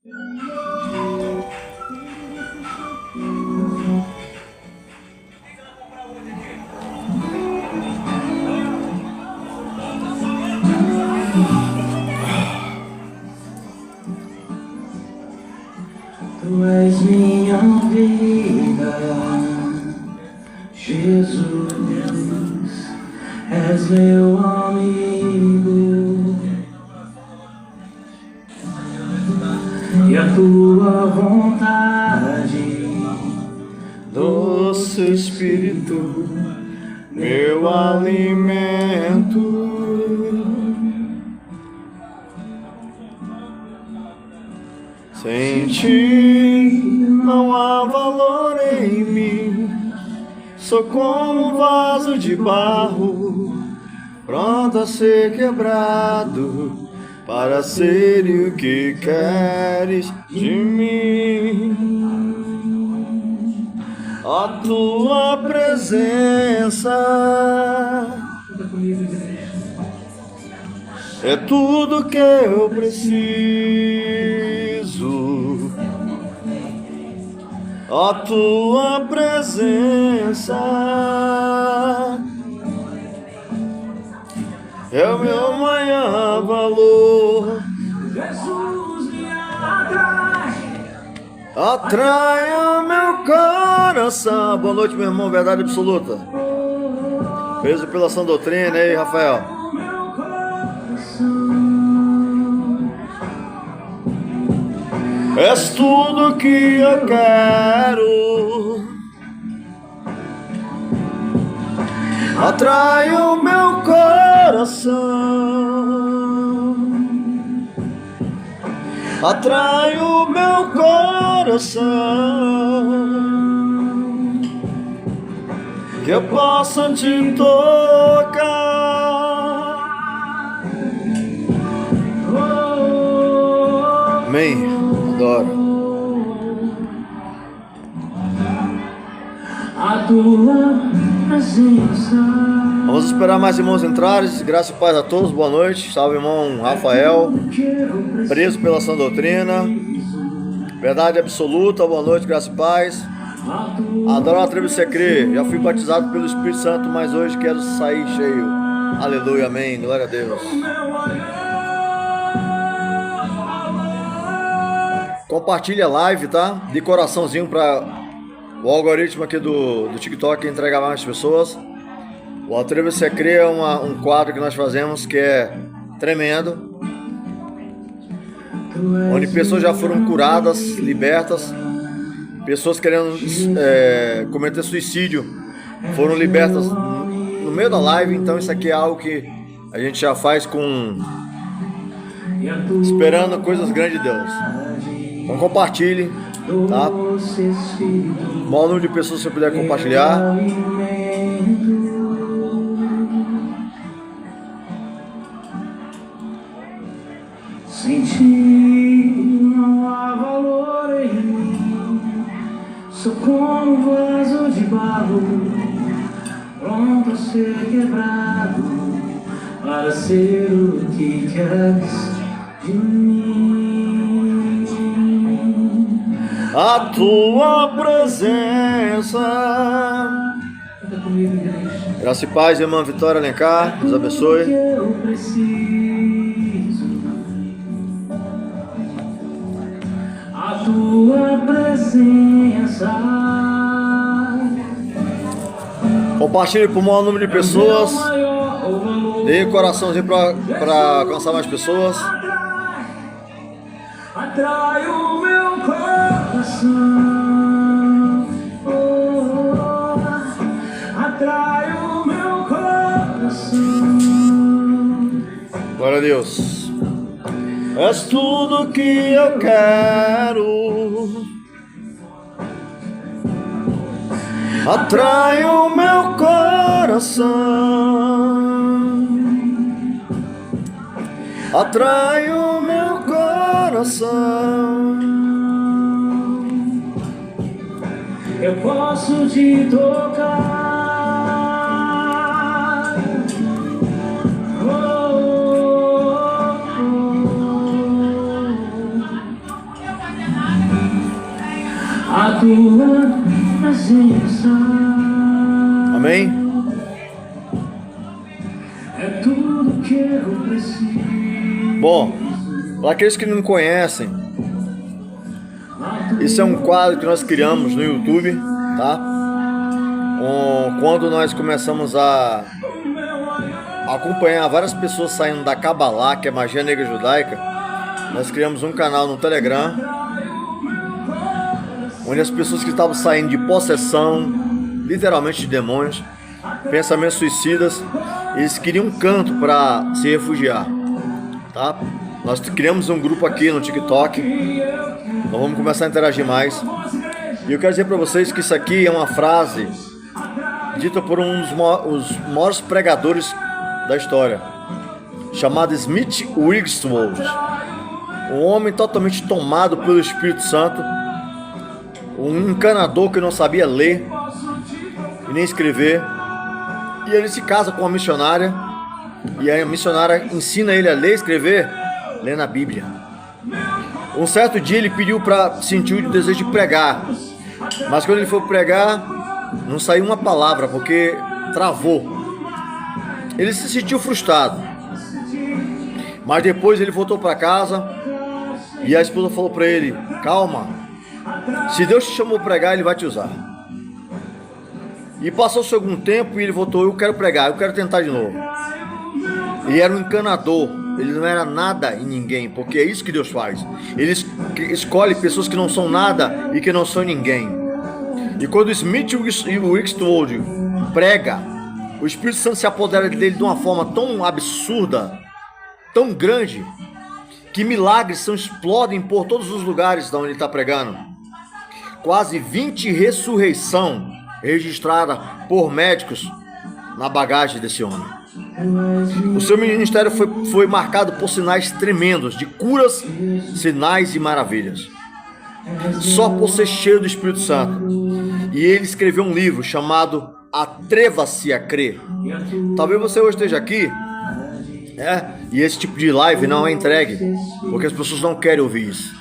Tu és minha vida, Jesus, és meu amigo, e a tua vontade, doce Espírito, meu alimento. Sem ti não há valor em mim. Sou como um vaso de barro, pronto a ser quebrado, para ser o que queres de mim. A tua presença é tudo que eu preciso. A tua presença é o meu maior valor. Jesus me atrai, Atrai o meu coração. Boa noite, meu irmão, verdade absoluta. Preso pela sã doutrina aí, Rafael. meu coração. És tudo que eu quero. Atrai o meu coração. Atrai o meu coração. Que eu possa te tocar. Amém. Adoro. A tua presença. Vamos esperar mais irmãos entrarem. Graça e paz a todos. Boa noite. Salve, irmão Rafael. Preso pela sã doutrina. Verdade absoluta. Boa noite, graça e paz. Adoro a tribo secreta. Já fui batizado pelo Espírito Santo, mas hoje quero sair cheio. Aleluia, amém. Glória a Deus. Compartilha a live, tá? De coraçãozinho para o algoritmo aqui do TikTok entregar mais pessoas. O Atreva-se a Crer é um quadro que nós fazemos que é tremendo, onde pessoas já foram curadas, libertas, pessoas querendo cometer suicídio foram libertas no meio da live. Então isso aqui é algo que a gente já faz esperando coisas grandes de Deus. Então compartilhe, tá? O maior número de pessoas que você puder compartilhar. Sem ti não há valor em mim. Sou como um vaso de barro, pronto a ser quebrado, para ser o que queres de mim. A tua presença. Graça e paz, irmã Vitória Alencar. Deus abençoe. Eu preciso. A tua presença. Compartilhe para o maior número de pessoas. Dê um coraçãozinho para alcançar mais pessoas. Atrai o meu coração. Atrai o meu coração. Glória a Deus. És tudo que eu quero. Atrai o meu coração. Atrai o meu coração. Eu posso te tocar. a tua presença. Amém? É tudo que eu preciso. Bom, para aqueles que não me conhecem, esse é um quadro que nós criamos no YouTube, tá? Quando nós começamos a acompanhar várias pessoas saindo da Kabbalah, que é magia negra judaica, nós criamos um canal no Telegram, onde as pessoas que estavam saindo de possessão, literalmente de demônios, pensamentos suicidas, eles queriam um canto para se refugiar, tá? Nós criamos um grupo aqui no TikTok, nós vamos começar a interagir mais. E eu quero dizer para vocês que isso aqui é uma frase dita por um dos maiores pregadores da história, chamado Smith Wigglesworth, um homem totalmente tomado pelo Espírito Santo, um encanador que não sabia ler e nem escrever, e ele se casa com uma missionária, e a missionária ensina ele a ler e escrever, lendo a Bíblia. Um certo dia ele pediu para sentir o desejo de pregar, mas quando ele foi pregar, não saiu uma palavra, porque travou. Ele se sentiu frustrado. Mas depois ele voltou para casa e a esposa falou para ele: calma, se Deus te chamou para pregar, Ele vai te usar. E passou-se algum tempo e ele voltou: eu quero pregar, eu quero tentar de novo. Ele era um encanador, ele não era nada em ninguém, porque é isso que Deus faz. Ele escolhe pessoas que não são nada e que não são ninguém. E quando Smith Wigglesworth prega, o Espírito Santo se apodera dele de uma forma tão absurda, tão grande, que milagres explodem por todos os lugares de onde ele está pregando. Quase 20 ressurreições registradas por médicos na bagagem desse homem. O seu ministério foi marcado por sinais tremendos de curas, sinais e maravilhas, só por ser cheio do Espírito Santo. E ele escreveu um livro chamado Atreva-se a Crer. Talvez você hoje esteja aqui, e esse tipo de live não é entregue, porque as pessoas não querem ouvir isso.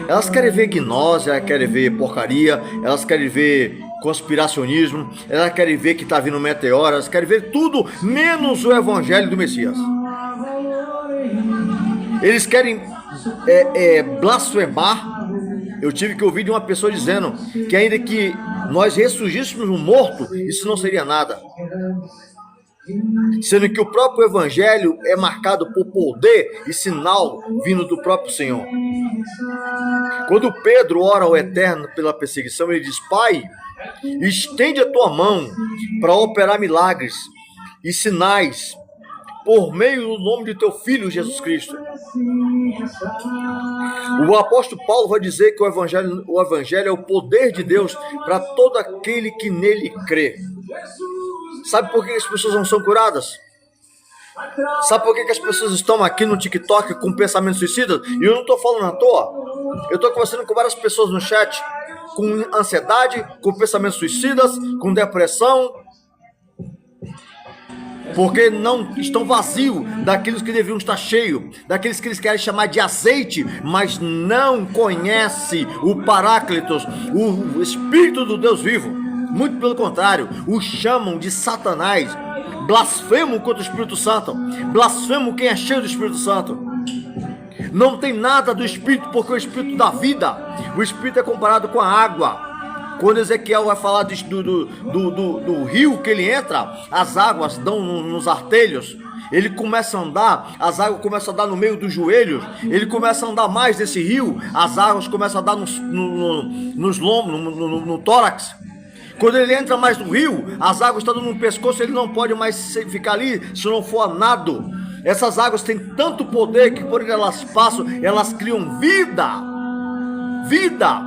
Elas querem ver gnose, elas querem ver porcaria, elas querem ver conspiracionismo, elas querem ver que está vindo meteoro, elas querem ver tudo menos o evangelho do Messias. Eles querem blasfemar. Eu tive que ouvir de uma pessoa dizendo que ainda que nós ressurgíssemos um morto, isso não seria nada. Sendo que o próprio evangelho é marcado por poder e sinal vindo do próprio Senhor. Quando Pedro ora ao Eterno pela perseguição, ele diz: Pai, estende a tua mão para operar milagres e sinais por meio do nome de teu Filho Jesus Cristo. O apóstolo Paulo vai dizer que o evangelho é o poder de Deus para todo aquele que nele crê. Sabe por que as pessoas não são curadas? Sabe por que as pessoas estão aqui no TikTok com pensamentos suicidas? E eu não estou falando à toa. Eu estou conversando com várias pessoas no chat com ansiedade, com pensamentos suicidas, com depressão, porque não estão vazios daqueles que deviam estar cheios, daqueles que eles querem chamar de azeite, mas não conhecem o Paráclitos, o Espírito do Deus vivo. Muito pelo contrário, o chamam de Satanás, blasfemam contra o Espírito Santo, blasfemam quem é cheio do Espírito Santo. Não tem nada do Espírito, porque o Espírito dá vida. O Espírito é comparado com a água. Quando Ezequiel vai falar do rio que ele entra, as águas dão nos artelhos, ele começa a andar, as águas começam a dar no meio dos joelhos, ele começa a andar mais desse rio, as águas começam a dar nos lombos, no tórax. Quando ele entra mais no rio, as águas estão no pescoço, ele não pode mais ficar ali se não for a nado. Essas águas têm tanto poder que por onde elas passam, elas criam vida. Vida.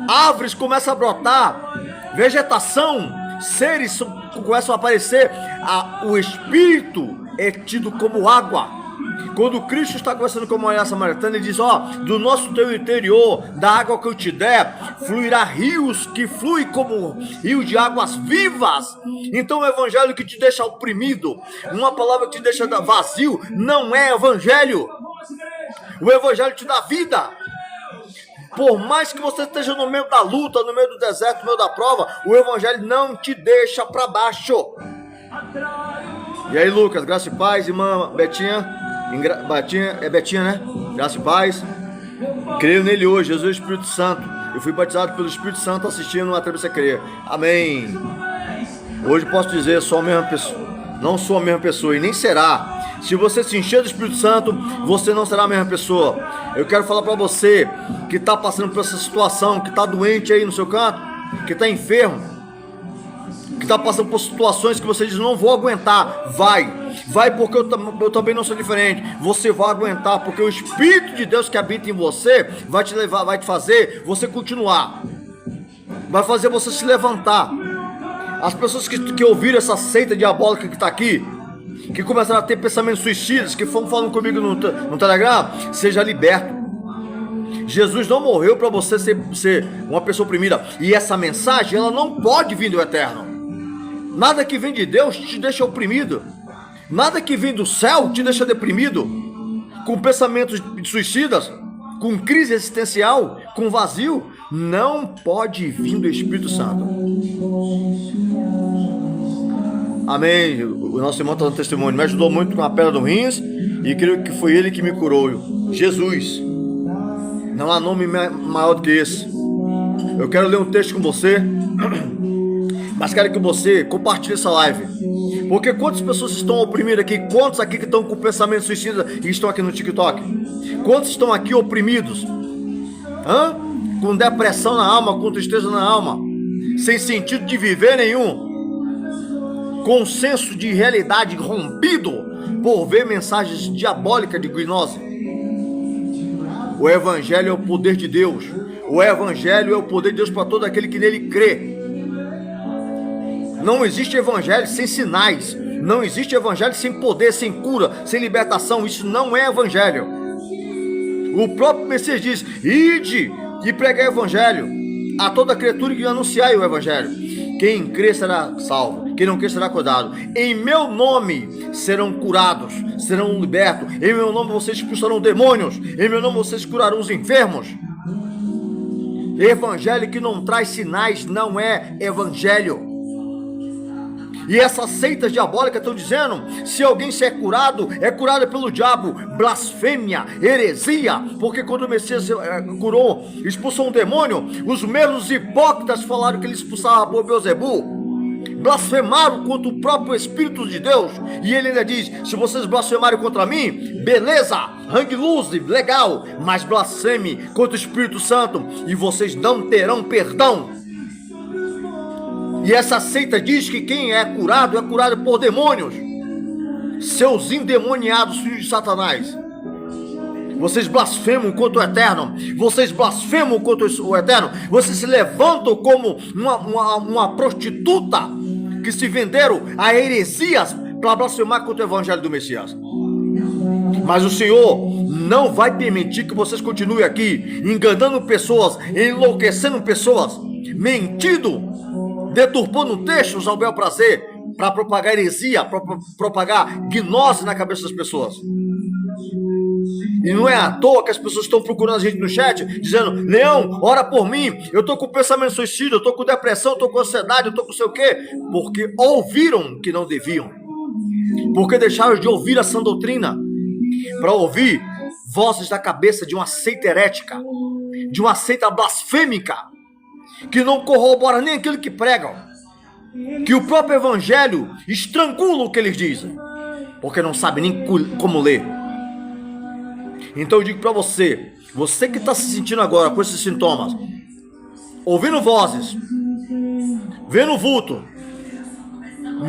Árvores começam a brotar, vegetação, seres começam a aparecer, o Espírito é tido como água. Quando Cristo está conversando com a mulher samaritana, ele diz: do nosso teu interior, da água que eu te der, fluirá rios que fluem como rios de águas vivas. Então o evangelho que te deixa oprimido, uma palavra que te deixa vazio, não é evangelho. O evangelho te dá vida. Por mais que você esteja no meio da luta, no meio do deserto, no meio da prova, o evangelho não te deixa para baixo. E aí, Lucas, graça e paz, irmã Betinha, Betinha, né? Graça e paz. Creio nele hoje, Jesus é o Espírito Santo. Eu fui batizado pelo Espírito Santo assistindo a Atreva-se a Crer. Amém. Hoje posso dizer, sou a mesma pessoa. Não sou a mesma pessoa e nem será. Se você se encher do Espírito Santo, você não será a mesma pessoa. Eu quero falar para você que está passando por essa situação, que está doente aí no seu canto, que está enfermo, que está passando por situações que você diz, não vou aguentar. Vai porque eu também não sou diferente. Você vai aguentar porque o Espírito de Deus que habita em você vai te levar, vai te fazer você continuar, vai fazer você se levantar. As pessoas que ouviram essa seita diabólica que está aqui, que começaram a ter pensamentos suicidas, que foram falando comigo no Telegram, seja liberto. Jesus não morreu para você ser uma pessoa oprimida. E essa mensagem, ela não pode vir do eterno. Nada que vem de Deus te deixa oprimido. Nada que vem do céu te deixa deprimido, com pensamentos suicidas, com crise existencial, com vazio. Não pode vir do Espírito Santo. Amém. O nosso irmão está dando testemunho. Me ajudou muito com a pedra do rins e creio que foi ele que me curou. Jesus. Não há nome maior do que esse. Eu quero ler um texto com você, mas quero que você compartilhe essa live. Porque quantas pessoas estão oprimidas aqui? Quantos aqui que estão com pensamento suicida e estão aqui no TikTok? Quantos estão aqui oprimidos? Com depressão na alma, com tristeza na alma, sem sentido de viver nenhum, com um senso de realidade rompido por ver mensagens diabólicas de gnose. O Evangelho é o poder de Deus. O Evangelho é o poder de Deus para todo aquele que nele crê. Não existe Evangelho sem sinais. Não existe Evangelho sem poder, sem cura, sem libertação. Isso não é Evangelho. O próprio Messias diz: ide e pregai o Evangelho a toda criatura e anunciai o Evangelho. Quem crê será salvo, quem não crê será cuidado. Em meu nome serão curados, serão libertos. Em meu nome vocês expulsarão demônios. Em meu nome vocês curarão os enfermos. Evangelho que não traz sinais não é Evangelho. E essas seitas diabólicas estão dizendo: se alguém se é curado pelo diabo. Blasfêmia, heresia. Porque quando o Messias curou, expulsou um demônio, os mesmos hipócritas falaram que ele expulsava por Beelzebul. Blasfemaram contra o próprio Espírito de Deus. E ele ainda diz: se vocês blasfemarem contra mim, beleza, hang loose, legal, mas blasfeme contra o Espírito Santo e vocês não terão perdão. E essa seita diz que quem é curado por demônios, seus endemoniados filhos de Satanás. Vocês blasfemam contra o eterno. Vocês blasfemam contra o eterno. Vocês se levantam como uma prostituta que se venderam a heresias para blasfemar contra o evangelho do Messias. Mas o Senhor não vai permitir que vocês continuem aqui enganando pessoas, enlouquecendo pessoas, mentindo, deturpando textos ao bel prazer, para propagar heresia, para propagar gnose na cabeça das pessoas. E não é à toa que as pessoas estão procurando a gente no chat, dizendo: Leão, ora por mim, eu estou com pensamento suicida, eu estou com depressão, eu estou com ansiedade, eu estou com sei o quê. Porque ouviram que não deviam. Porque deixaram de ouvir a sã doutrina, para ouvir vozes da cabeça de uma seita herética, de uma seita blasfêmica, que não corrobora nem aquilo que pregam, que o próprio evangelho estrangula o que eles dizem, porque não sabe nem como ler. Então eu digo para você que está se sentindo agora com esses sintomas, ouvindo vozes, vendo vulto,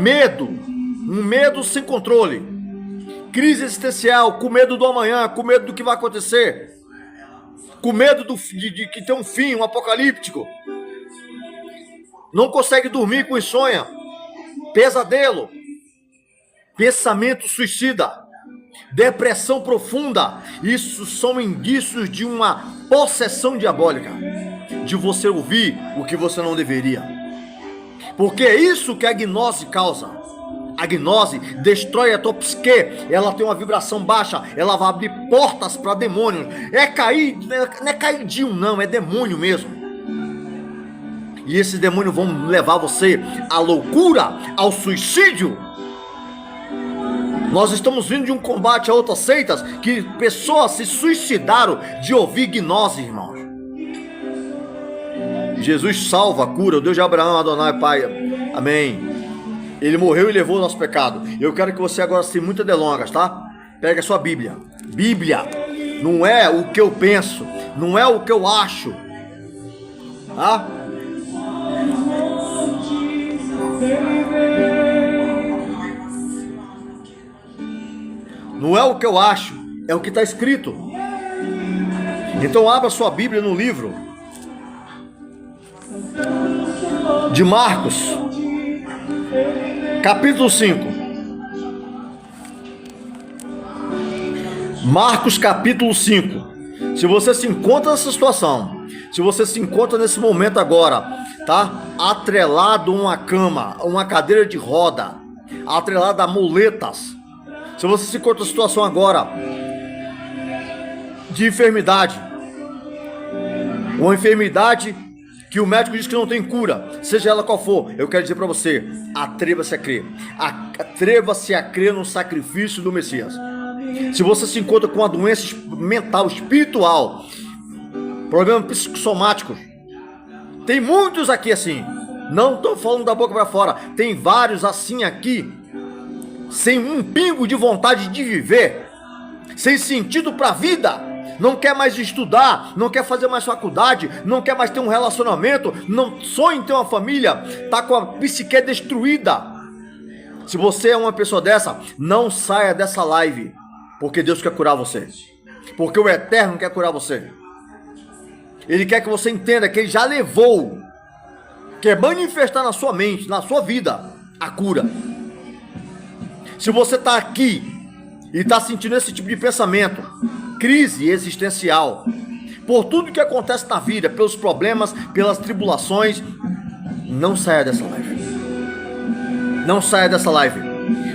medo, um medo sem controle, crise existencial, com medo do amanhã, com medo do que vai acontecer, com medo de que tem um fim, um apocalíptico, não consegue dormir com insônia, pesadelo, pensamento suicida, depressão profunda. Isso são indícios de uma possessão diabólica, de você ouvir o que você não deveria, porque é isso que a gnose causa. A gnose destrói a tua psique, ela tem uma vibração baixa, ela vai abrir portas para demônios. Não é caidinho não, é demônio mesmo. E esses demônios vão levar você à loucura, ao suicídio. Nós estamos vindo de um combate a outras seitas, que pessoas se suicidaram de ouvir gnose, irmãos. Jesus salva, cura, o Deus de Abraão, Adonai, Pai, amém. Ele morreu e levou o nosso pecado. Eu quero que você agora, sem muitas delongas, tá? Pega a sua Bíblia. Bíblia não é o que eu penso, não é o que eu acho, tá? Não é o que eu acho, é o que está escrito. Então abra sua Bíblia no livro de Marcos, capítulo 5. Marcos capítulo 5. Se você se encontra nessa situação, se você se encontra nesse momento agora, tá? Atrelado a uma cama, uma cadeira de roda, atrelado a muletas. Se você se encontra nessa situação agora de enfermidade, uma enfermidade que o médico diz que não tem cura, seja ela qual for, eu quero dizer para você, atreva-se a crer. Atreva-se a crer no sacrifício do Messias. Se você se encontra com uma doença mental, espiritual, problemas psicossomáticos, tem muitos aqui assim, não estou falando da boca para fora, tem vários assim aqui, sem um pingo de vontade de viver, sem sentido para a vida, não quer mais estudar, não quer fazer mais faculdade, não quer mais ter um relacionamento, não sonha em ter uma família, está com a psique destruída. Se você é uma pessoa dessa, não saia dessa live, porque Deus quer curar você, porque o Eterno quer curar você. Ele quer que você entenda que Ele já levou, quer manifestar na sua mente, na sua vida, a cura. Se você está aqui e está sentindo esse tipo de pensamento, crise existencial, por tudo que acontece na vida, pelos problemas, pelas tribulações, não saia dessa live. Não saia dessa live,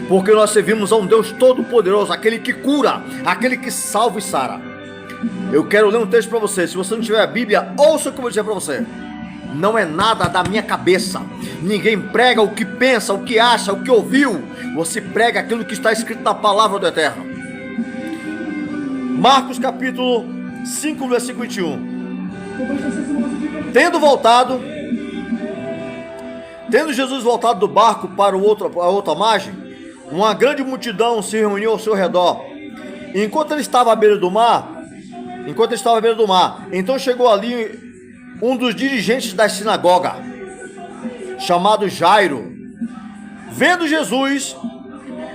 porque nós servimos a um Deus todo-poderoso, aquele que cura, aquele que salva e sara. Eu quero ler um texto para você. Se você não tiver a Bíblia, ouça o que eu vou dizer para você. Não é nada da minha cabeça. Ninguém prega o que pensa, o que acha, o que ouviu. Você prega aquilo que está escrito na palavra do Eterno. Marcos capítulo 5, versículo 21. Tendo Jesus voltado do barco para a outra margem, uma grande multidão se reuniu ao seu redor. Enquanto ele estava à beira do mar, então chegou ali um dos dirigentes da sinagoga, chamado Jairo. Vendo Jesus,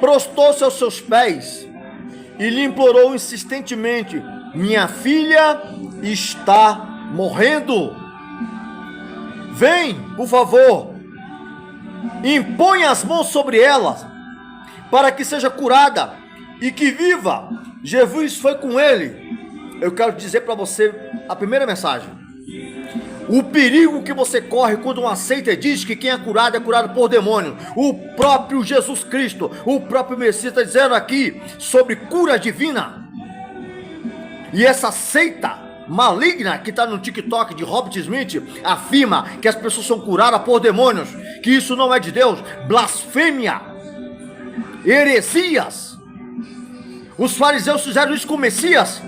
prostou-se aos seus pés e lhe implorou insistentemente: minha filha está morrendo. Vem, por favor, impõe as mãos sobre ela, para que seja curada e que viva. Jesus foi com ele. Eu quero dizer para você a primeira mensagem: o perigo que você corre quando uma seita diz que quem é curado por demônio. O próprio Jesus Cristo, o próprio Messias está dizendo aqui sobre cura divina. E essa seita maligna que está no TikTok de Robert Smith afirma que as pessoas são curadas por demônios, que isso não é de Deus. Blasfêmia, heresias. Os fariseus fizeram isso com o Messias,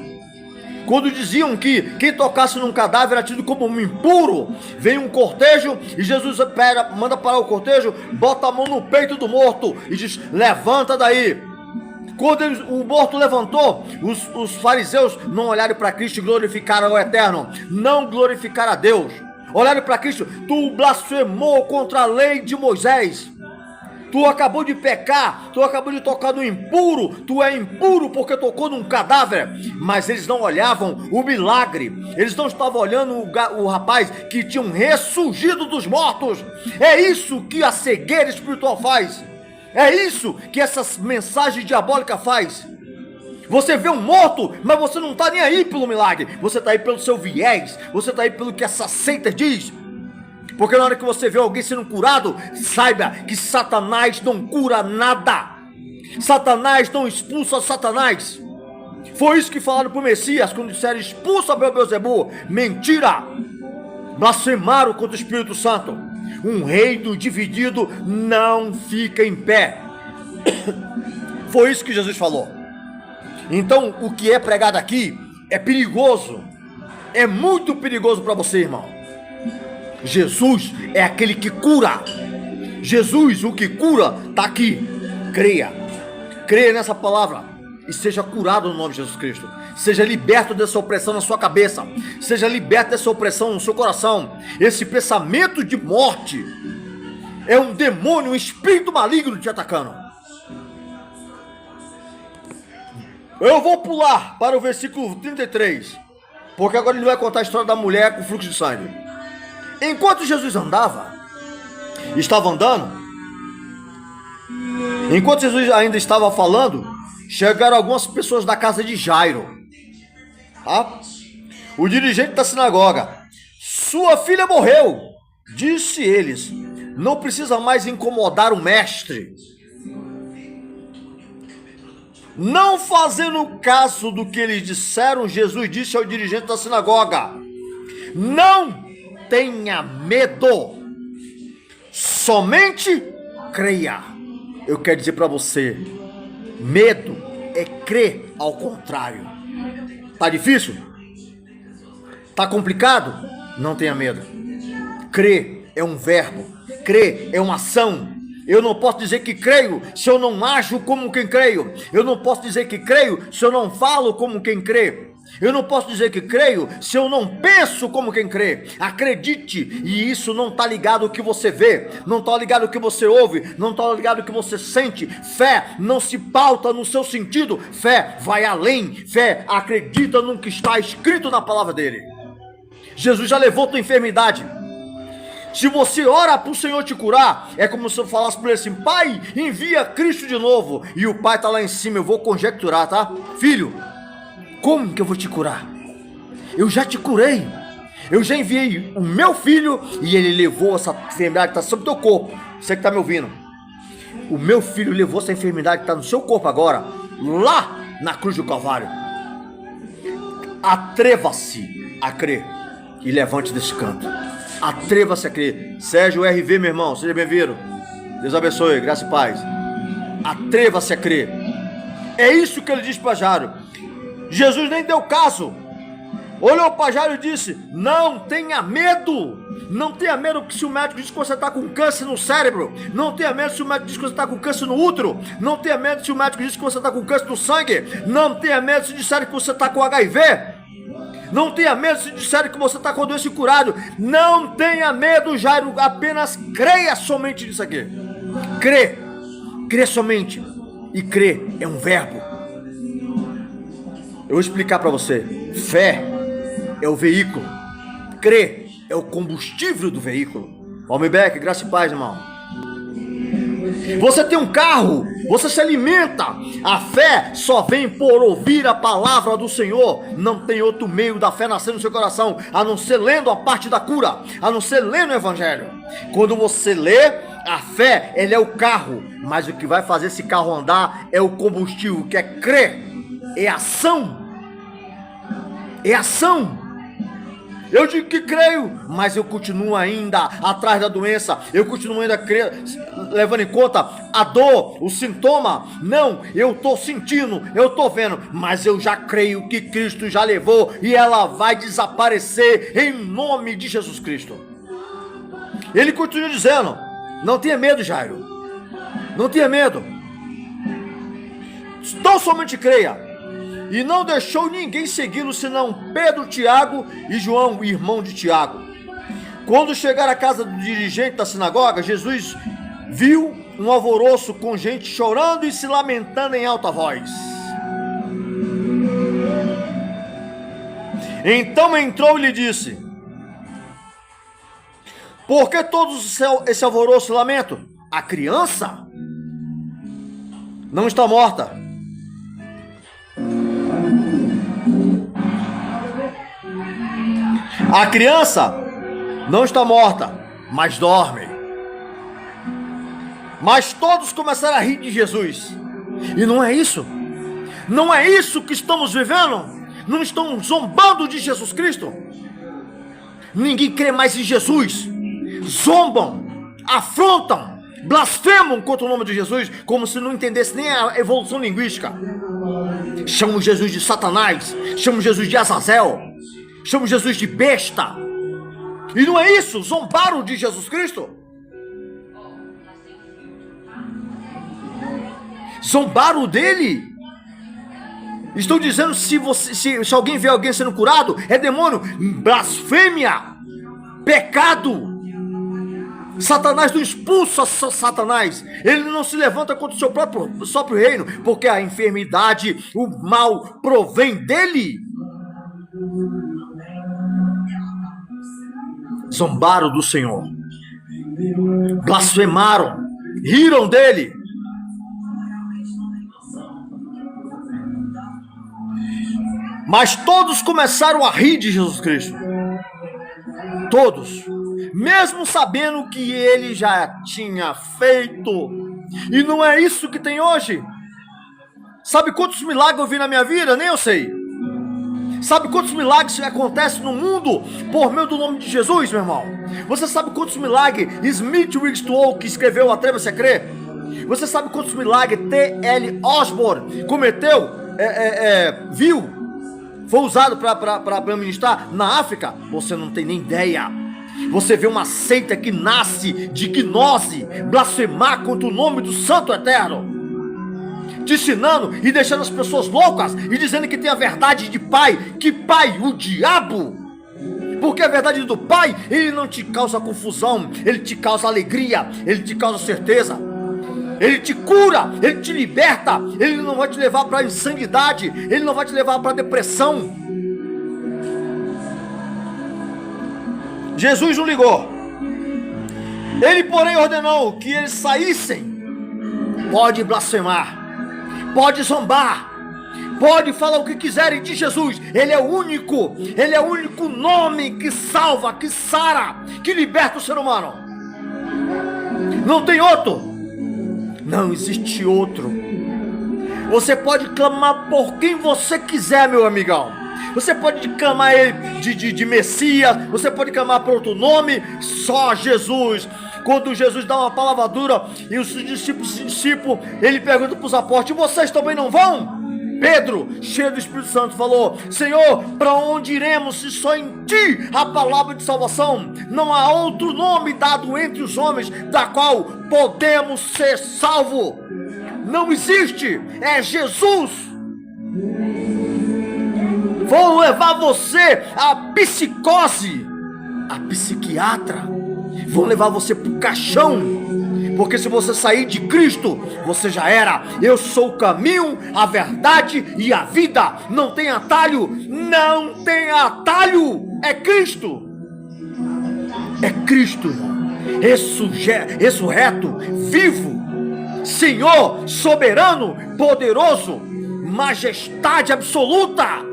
quando diziam que quem tocasse num cadáver era tido como um impuro. Vem um cortejo e Jesus manda parar o cortejo, bota a mão no peito do morto e diz: levanta daí. Quando o morto levantou, os fariseus não olharam para Cristo e glorificaram o Eterno, não glorificaram a Deus. Olharam para Cristo: tu blasfemou contra a lei de Moisés. Tu acabou de pecar, tu acabou de tocar no impuro, tu é impuro porque tocou num cadáver. Mas eles não olhavam o milagre, eles não estavam olhando o rapaz que tinha ressurgido dos mortos. É isso que a cegueira espiritual faz, é isso que essas mensagens diabólicas faz. Você vê um morto, mas você não está nem aí pelo milagre, você está aí pelo seu viés, você está aí pelo que essa seita diz. Porque na hora que você vê alguém sendo curado, saiba que Satanás não cura nada. Satanás não expulsa Satanás. Foi isso que falaram para o Messias quando disseram: expulsa Beelzebu. Mentira! Blasfemaram contra o Espírito Santo. Um reino dividido não fica em pé. Foi isso que Jesus falou. Então, o que é pregado aqui é perigoso. É muito perigoso para você, irmão. Jesus é aquele que cura. Jesus, o que cura, está aqui. Creia. Creia nessa palavra e seja curado no nome de Jesus Cristo. Seja liberto dessa opressão na sua cabeça. Seja liberto dessa opressão no seu coração. Esse pensamento de morte é um demônio, um espírito maligno te atacando. Eu vou pular para o versículo 33, porque agora ele vai contar a história da mulher com fluxo de sangue. Enquanto Jesus estava andando, enquanto Jesus ainda estava falando, chegaram algumas pessoas da casa de Jairo, tá? O dirigente da sinagoga. Sua filha morreu, disse eles. Não precisa mais incomodar o mestre. Não fazendo caso do que eles disseram, Jesus disse ao dirigente da sinagoga: não tenha medo, somente creia. Eu quero dizer para você, medo é crer ao contrário. Tá difícil? Tá complicado? Não tenha medo. Crer é um verbo, crer é uma ação. Eu não posso dizer que creio se eu não ajo como quem creio. Eu não posso dizer que creio se eu não falo como quem crê. Eu não posso dizer que creio se eu não penso como quem crê. Acredite, e isso não está ligado ao que você vê, não está ligado ao que você ouve, não está ligado ao que você sente. Fé não se pauta no seu sentido, fé vai além, fé acredita no que está escrito na palavra dele. Jesus já levou tua enfermidade. Se você ora para o Senhor te curar, é como se eu falasse para ele assim: Pai, envia Cristo de novo. E o Pai está lá em cima. Eu vou conjecturar, tá? Filho, como que eu vou te curar? Eu já te curei. Eu já enviei o meu filho e ele levou essa enfermidade que está sobre o teu corpo. Você que está me ouvindo, o meu filho levou essa enfermidade que está no seu corpo agora, lá na cruz do Calvário. Atreva-se a crer e levante desse canto. Atreva-se a crer. Sérgio RV, meu irmão, seja bem-vindo. Deus abençoe, graça e paz. Atreva-se a crer. É isso que ele disse para Jairo. Jesus nem deu caso. Olhou para Jairo e disse: não tenha medo. Não tenha medo que se o médico diz que você está com câncer no cérebro. Não tenha medo se o médico diz que você está com câncer no útero. Não tenha medo se o médico diz que você está com câncer no sangue. Não tenha medo se disserem que você está com HIV. Não tenha medo se disserem que você está com doença incurado. Não tenha medo, Jairo. Apenas creia somente nisso aqui. Crê somente. E crer é um verbo. Eu vou explicar para você. Fé é o veículo. Crer é o combustível do veículo. Almebeck, graça e paz, irmão. Você tem um carro, você se alimenta. A fé só vem por ouvir a palavra do Senhor. Não tem outro meio da fé nascer no seu coração, a não ser lendo a parte da cura, a não ser lendo o evangelho. Quando você lê, a fé, ela é o carro, mas o que vai fazer esse carro andar é o combustível, que é crer, é ação. É ação. Eu digo que creio, mas eu continuo ainda atrás da doença. Eu continuo ainda levando em conta a dor, o sintoma. Não, eu estou sentindo, eu estou vendo, mas eu já creio que Cristo já levou e ela vai desaparecer em nome de Jesus Cristo. Ele continua dizendo: não tenha medo, Jairo. Não tenha medo. Tão somente creia. E não deixou ninguém segui-lo, senão Pedro, Tiago e João, irmão de Tiago. Quando chegaram à casa do dirigente da sinagoga, Jesus viu um alvoroço com gente chorando e se lamentando em alta voz. Então entrou e lhe disse: por que todos esse alvoroço e lamento? A criança não está morta. A criança não está morta, mas dormem. Mas todos começaram a rir de Jesus. E não é isso? Não é isso que estamos vivendo? Não estão zombando de Jesus Cristo? Ninguém crê mais em Jesus. Zombam, afrontam, blasfemam contra o nome de Jesus, como se não entendesse nem a evolução linguística. Chamam Jesus de Satanás, chamam Jesus de Azazel, chamam Jesus de besta. E não é isso? Zombaram de Jesus Cristo? Zombaram dele? Estão dizendo se alguém vê alguém sendo curado, é demônio, blasfêmia, pecado. Satanás não expulsa Satanás. Ele não se levanta contra o seu próprio reino, porque a enfermidade, o mal provém dele. Zombaram do Senhor, blasfemaram, riram dele. Mas todos começaram a rir de Jesus Cristo. Todos. Mesmo sabendo que ele já tinha feito. E não é isso que tem hoje. Sabe quantos milagres eu vi na minha vida? Nem eu sei. Sabe quantos milagres acontecem no mundo por meio do nome de Jesus, meu irmão? Você sabe quantos milagres Smith Wigglesworth, que escreveu Atreva-se a Crer? Você sabe quantos milagres T.L. Osborne cometeu, viu? Foi usado para ministrar na África? Você não tem nem ideia. Você vê uma seita que nasce de gnose, blasfemar contra o nome do Santo Eterno, te ensinando e deixando as pessoas loucas e dizendo que tem a verdade de pai. Que pai? O diabo. Porque a verdade do pai, ele não te causa confusão, ele te causa alegria, ele te causa certeza. Ele te cura, ele te liberta, ele não vai te levar para a insanidade, ele não vai te levar para a depressão. Jesus não ligou. Ele, porém, ordenou que eles saíssem. Pode blasfemar, pode zombar, pode falar o que quiserem de Jesus. Ele é o único nome que salva, que sara, que liberta o ser humano. Não tem outro. Não existe outro. Você pode clamar por quem você quiser, meu amigão. Você pode clamar ele de Messias. Você pode clamar por outro nome. Só Jesus. Quando Jesus dá uma palavra dura e os discípulos, ele pergunta para os apóstolos: vocês também não vão? Pedro, cheio do Espírito Santo, falou: Senhor, para onde iremos se só em ti a palavra de salvação? Não há outro nome dado entre os homens da qual podemos ser salvos. Não existe, é Jesus. Vão levar você à psicose, a psiquiatra. Vão levar você para o caixão. Porque se você sair de Cristo, você já era. Eu sou o caminho, a verdade e a vida. Não tem atalho. Não tem atalho. É Cristo. É Cristo. Ressurreto, vivo. Senhor, soberano, poderoso. Majestade absoluta.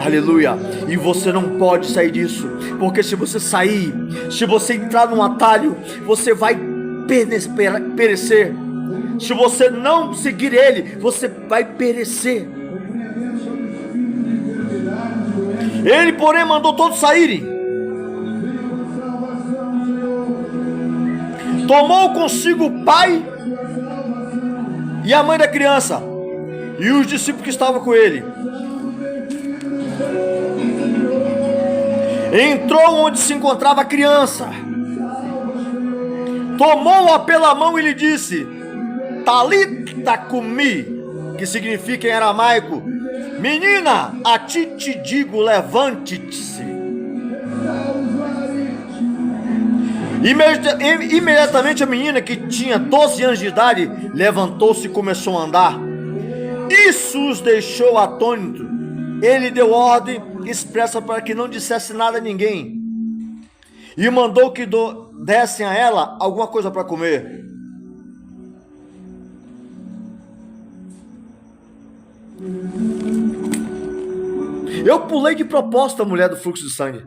Aleluia. E você não pode sair disso, porque se você sair, se você entrar num atalho, você vai perecer. Se você não seguir ele, você vai perecer. Ele, porém, mandou todos saírem. Tomou consigo o pai e a mãe da criança e os discípulos que estavam com ele. Entrou onde se encontrava a criança, tomou-a pela mão e lhe disse: Talita cumi, que significa em aramaico: menina, a ti te digo, levante-se. Imediatamente a menina, que tinha 12 anos de idade, levantou-se e começou a andar. Isso os deixou atônitos. Ele deu ordem expressa para que não dissesse nada a ninguém e mandou que dessem a ela alguma coisa para comer. Eu pulei de propósito a mulher do fluxo de sangue.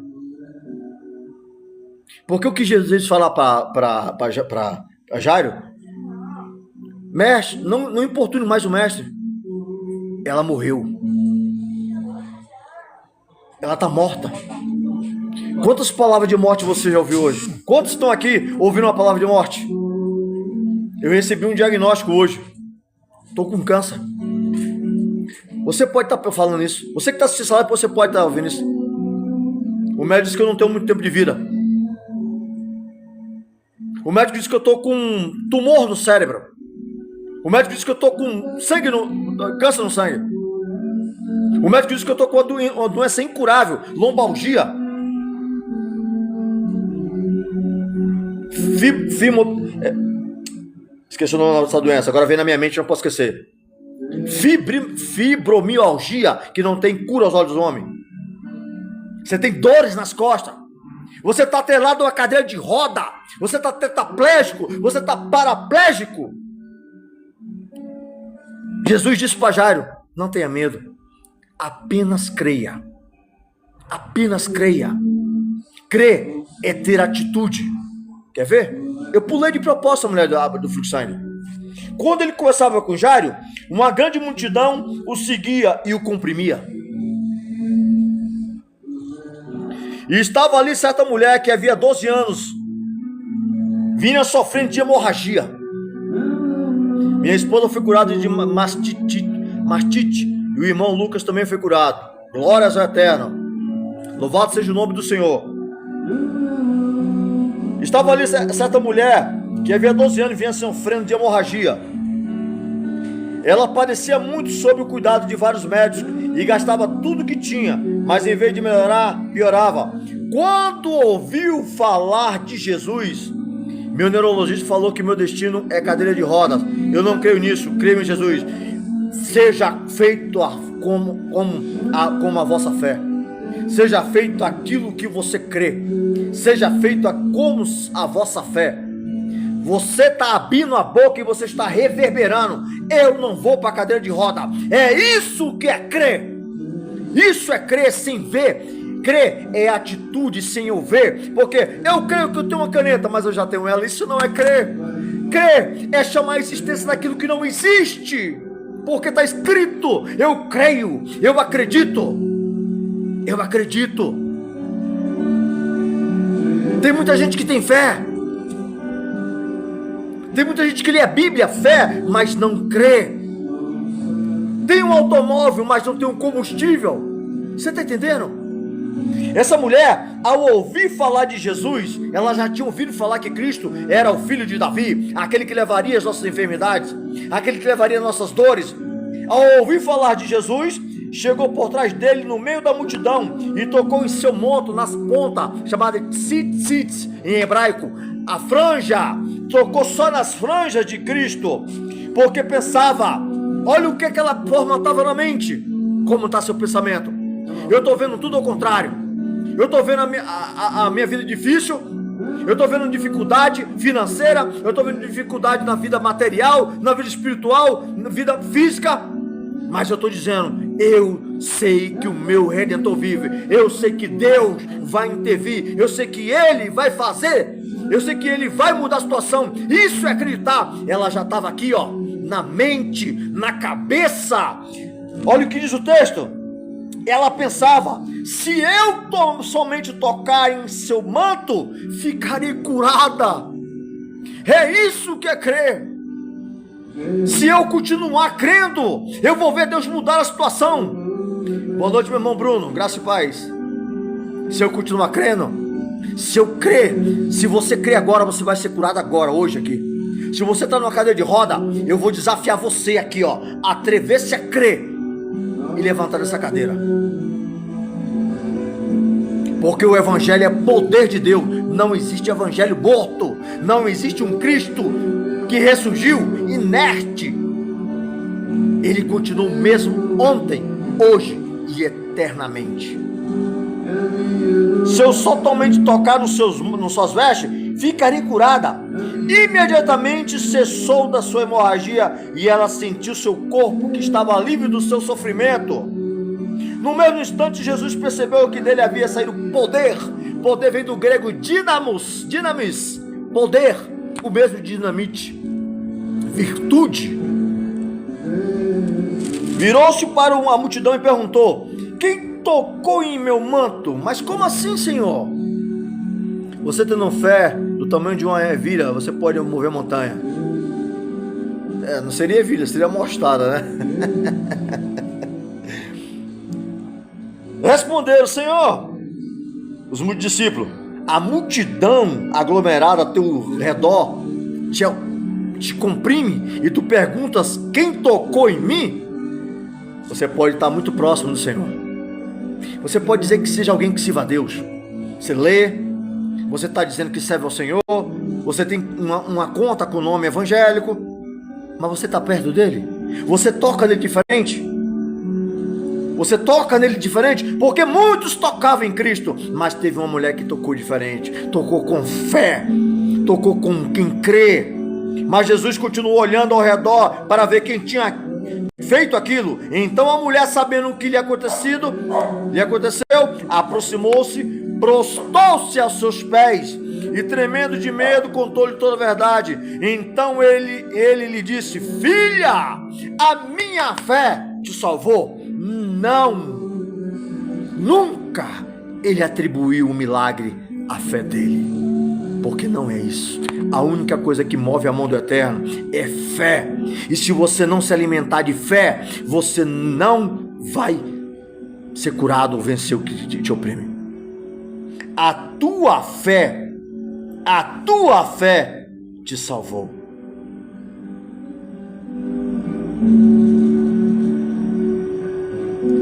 Porque o que Jesus fala para Jairo, mestre, não importune mais o mestre. Ela morreu. Ela está morta. Quantas palavras de morte você já ouviu hoje? Quantos estão aqui ouvindo uma palavra de morte? Eu recebi um diagnóstico hoje. Estou com câncer. Você pode estar falando isso. Você que está assistindo essa live, você pode estar ouvindo isso. O médico disse que eu não tenho muito tempo de vida. O médico disse que eu estou com um tumor no cérebro. O médico disse que eu estou com câncer no sangue. O médico disse que eu estou com uma doença incurável, lombalgia. Esqueci o nome dessa doença, agora vem na minha mente, não posso esquecer. Fibromialgia, que não tem cura aos olhos do homem. Você tem dores nas costas. Você está atrelado a uma cadeira de roda. Você está tetraplégico. Você está paraplégico. Jesus disse para Jairo: não tenha medo. Apenas creia. Apenas creia. Crer é ter atitude. Quer ver? Eu pulei de propósito a mulher do fluxo de sangue. Quando ele conversava com Jairo, uma grande multidão o seguia e o comprimia. E estava ali certa mulher que havia 12 anos vinha sofrendo de hemorragia. Minha esposa foi curada de mastite, e o irmão Lucas também foi curado. Glórias ao Eterno. Louvado seja o nome do Senhor. Estava ali certa mulher que havia 12 anos vinha sofrendo de hemorragia. Ela padecia muito sob o cuidado de vários médicos e gastava tudo que tinha, mas em vez de melhorar, piorava. Quando ouviu falar de Jesus, meu neurologista falou que meu destino é cadeira de rodas. Eu não creio nisso, creio em Jesus. Seja feito como a vossa fé. Seja feito aquilo que você crê. Seja feito como a vossa fé. Você está abrindo a boca e você está reverberando. Eu não vou para a cadeira de roda. É isso que é crer. Isso é crer sem ver. Crer é atitude sem eu ver. Porque eu creio que eu tenho uma caneta, mas eu já tenho ela. Isso não é crer. Crer é chamar a existência daquilo que não existe. Porque está escrito: eu creio, eu acredito. Eu acredito. Tem muita gente que tem fé. Tem muita gente que lê a Bíblia, fé, mas não crê. Tem um automóvel, mas não tem um combustível. Você está entendendo? Essa mulher, ao ouvir falar de Jesus, ela já tinha ouvido falar que Cristo era o filho de Davi, aquele que levaria as nossas enfermidades, aquele que levaria as nossas dores. Ao ouvir falar de Jesus, chegou por trás dele no meio da multidão e tocou em seu manto nas pontas, chamada tzitz em hebraico, a franja. Tocou só nas franjas de Cristo, porque pensava: olha o que aquela forma estava na mente. Como está seu pensamento? Eu estou vendo tudo ao contrário. Eu estou vendo a minha vida difícil. Eu estou vendo dificuldade financeira. Eu estou vendo dificuldade na vida material, na vida espiritual, na vida física. Mas eu estou dizendo: eu sei que o meu Redentor vive. Eu sei que Deus vai intervir. Eu sei que Ele vai fazer. Eu sei que Ele vai mudar a situação. Isso é acreditar. Ela já estava aqui, ó, na mente, na cabeça. Olha o que diz o texto. Ela pensava: se eu somente tocar em seu manto, ficarei curada. É isso que é crer. Se eu continuar crendo, eu vou ver Deus mudar a situação. Boa noite, meu irmão Bruno, graça e paz. Se eu continuar crendo, se eu crer, se você crer agora, você vai ser curado agora, hoje aqui. Se você está numa cadeira de roda, eu vou desafiar você aqui, ó, atrever-se a crer e levantar dessa cadeira. Porque o evangelho é poder de Deus. Não existe evangelho morto. Não existe um Cristo que ressurgiu inerte. Ele continua o mesmo ontem, hoje e eternamente. Se eu somente tocar nas suas vestes, ficarei curada. Imediatamente cessou da sua hemorragia e ela sentiu seu corpo que estava livre do seu sofrimento. No mesmo instante, Jesus percebeu que dele havia saído poder Poder vem do grego dinamis, poder, o mesmo dinamite, virtude. Virou-se para uma multidão e perguntou: quem tocou em meu manto? Mas como assim, Senhor? Você tendo fé do tamanho de uma ervilha, você pode mover a montanha. Não seria ervilha, seria mostarda, né? Responderam: Senhor, os discípulos, a multidão aglomerada a teu redor te comprime e tu perguntas quem tocou em mim? Você pode estar muito próximo do Senhor. Você pode dizer que seja alguém que sirva a Deus. Você lê, você está dizendo que serve ao Senhor, você tem uma conta com o nome evangélico, mas você está perto dele? Você toca nele diferente? Você toca nele diferente? Porque muitos tocavam em Cristo, mas teve uma mulher que tocou diferente, tocou com fé, tocou com quem crê. Mas Jesus continuou olhando ao redor para ver quem tinha feito aquilo. Então a mulher, sabendo o que lhe aconteceu, aproximou-se, prostou-se aos seus pés e, tremendo de medo, contou-lhe toda a verdade. Então ele lhe disse: filha, a minha fé te salvou. Não, nunca ele atribuiu o milagre à fé dele, porque não é isso. A única coisa que move a mão do Eterno é fé. E se você não se alimentar de fé, você não vai ser curado ou vencer o que te oprime. A tua fé te salvou.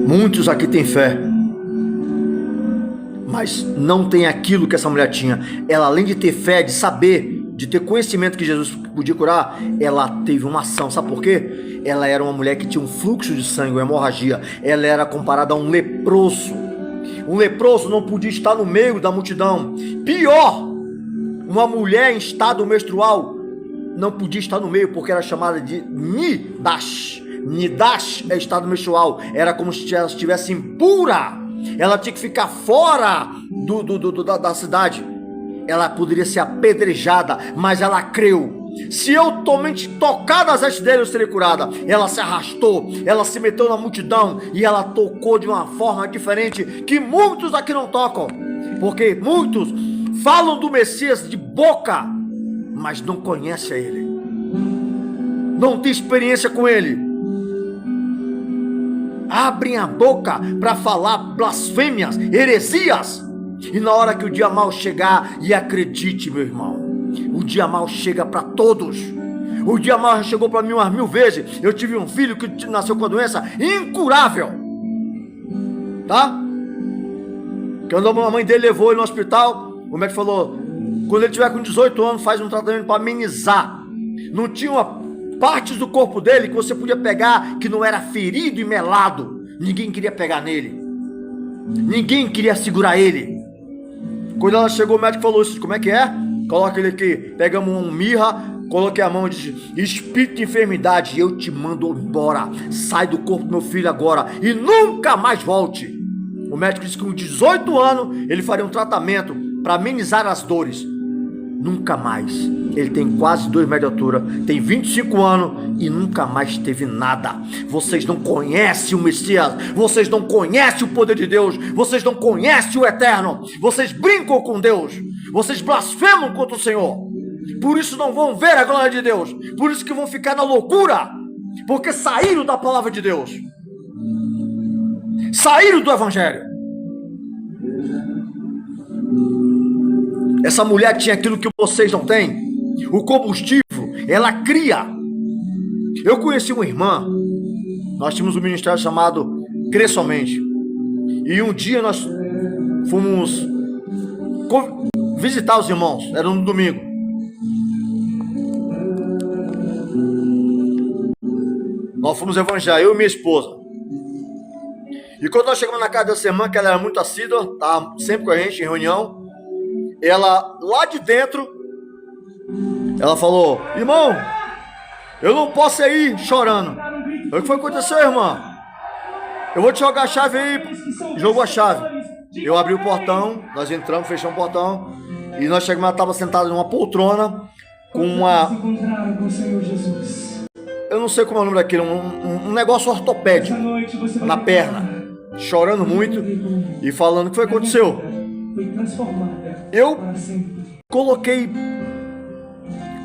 Muitos aqui têm fé, mas não tem aquilo que essa mulher tinha. Ela, além de ter fé, de saber, de ter conhecimento que Jesus podia curar, ela teve uma ação. Sabe por quê? Ela era uma mulher que tinha um fluxo de sangue, uma hemorragia. Ela era comparada a um leproso. Um leproso não podia estar no meio da multidão. Pior, uma mulher em estado menstrual não podia estar no meio, porque era chamada de Nidash. Nidash é estado menstrual. Era como se ela estivesse impura. Ela tinha que ficar fora da cidade. Ela poderia ser apedrejada, mas ela creu. Se eu somente tocar nas vestes dele, eu serei curada. Ela se arrastou, ela se meteu na multidão e ela tocou de uma forma diferente que muitos aqui não tocam, porque muitos falam do Messias de boca, mas não conhecem ele, não tem experiência com ele. Abrem a boca para falar blasfêmias, heresias, e na hora que o dia mau chegar, e acredite, meu irmão, o dia mau chega para todos. O dia mau já chegou para mim umas 1000 vezes. Eu tive um filho que nasceu com a doença incurável, tá? Quando a mãe dele levou ele no hospital, o médico falou: quando ele tiver com 18 anos, faz um tratamento para amenizar. Não tinha partes do corpo dele que você podia pegar que não era ferido e melado. Ninguém queria pegar nele, ninguém queria segurar ele. Quando ela chegou, o médico falou isso: como é que é? Coloca ele aqui. Pegamos um mirra, coloquei a mão e disse: espírito de enfermidade, eu te mando embora. Sai do corpo do meu filho agora e nunca mais volte. O médico disse que com 18 anos ele faria um tratamento para amenizar as dores. Nunca mais. Ele tem quase 2 metros de altura, tem 25 anos e nunca mais teve nada. Vocês não conhecem o Messias, vocês não conhecem o poder de Deus, vocês não conhecem o Eterno, vocês brincam com Deus, vocês blasfemam contra o Senhor. Por isso não vão ver a glória de Deus, por isso que vão ficar na loucura, porque saíram da palavra de Deus, saíram do Evangelho. Essa mulher tinha aquilo que vocês não têm, o combustível. Ela cria. Eu conheci uma irmã, nós tínhamos um ministério chamado Crê Somente, e um dia nós fomos visitar os irmãos, era no domingo. Nós fomos evangelizar, eu e minha esposa. E quando nós chegamos na casa dessa irmã, que ela era muito assídua, estava sempre com a gente em reunião, ela, lá de dentro, ela falou: irmão, eu não posso ir chorando. O que foi que aconteceu, irmã? Eu vou te jogar a chave aí. Jogou a chave. Eu abri o portão, nós entramos, fechamos o portão, e nós chegamos, ela estava sentada numa poltrona, com uma... Eu não sei como é o nome daquilo, um negócio ortopédico na perna, chorando muito e falando o que foi que aconteceu. Eu coloquei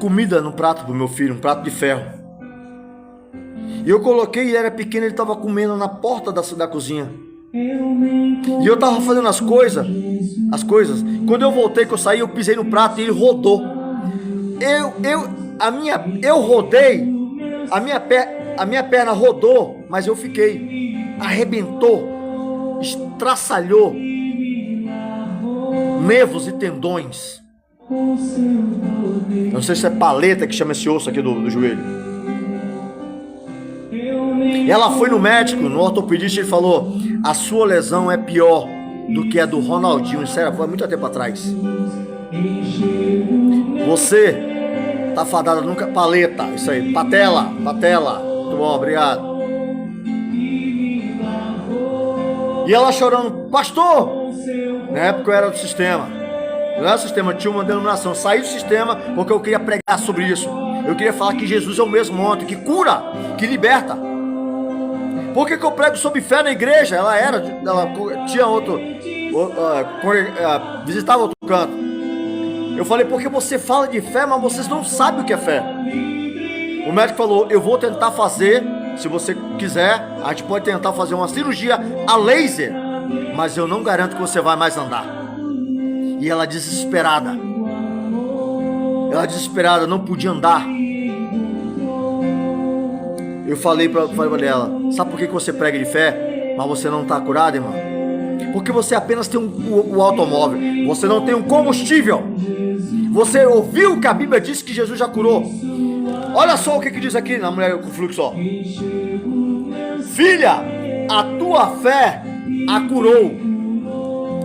comida no prato pro meu filho, um prato de ferro. E eu coloquei, ele era pequeno, ele estava comendo na porta da cozinha. E eu estava fazendo as coisas. Quando eu voltei, que eu saí, eu pisei no prato e ele rodou. Eu rodei, a minha perna rodou, mas eu fiquei. Arrebentou, estraçalhou nervos e tendões. Eu não sei se é paleta que chama esse osso aqui do joelho. Ela foi no médico, no ortopedista, e ele falou: a sua lesão é pior do que a do Ronaldinho. Isso foi há muito tempo atrás. Você tá fadada nunca. Paleta, isso aí, patela. Muito bom, obrigado. E ela chorando: pastor! Na época eu era do sistema. Não era sistema, tinha uma denominação. Saí do sistema porque eu queria pregar sobre isso. Eu queria falar que Jesus é o mesmo ontem, que cura, que liberta. Por que eu prego sobre fé na igreja? Ela tinha visitava outro canto. Eu falei: porque você fala de fé, mas vocês não sabem o que é fé. O médico falou: eu vou tentar fazer, se você quiser, a gente pode tentar fazer uma cirurgia a laser, mas eu não garanto que você vai mais andar. E ela desesperada, não podia andar. Eu falei para ela: sabe por que você prega de fé, mas você não está curado, irmão? Porque você apenas tem o automóvel, você não tem um combustível. Você ouviu que a Bíblia diz que Jesus já curou? Olha só o que diz aqui na mulher com fluxo, ó. Filha, a tua fé a curou.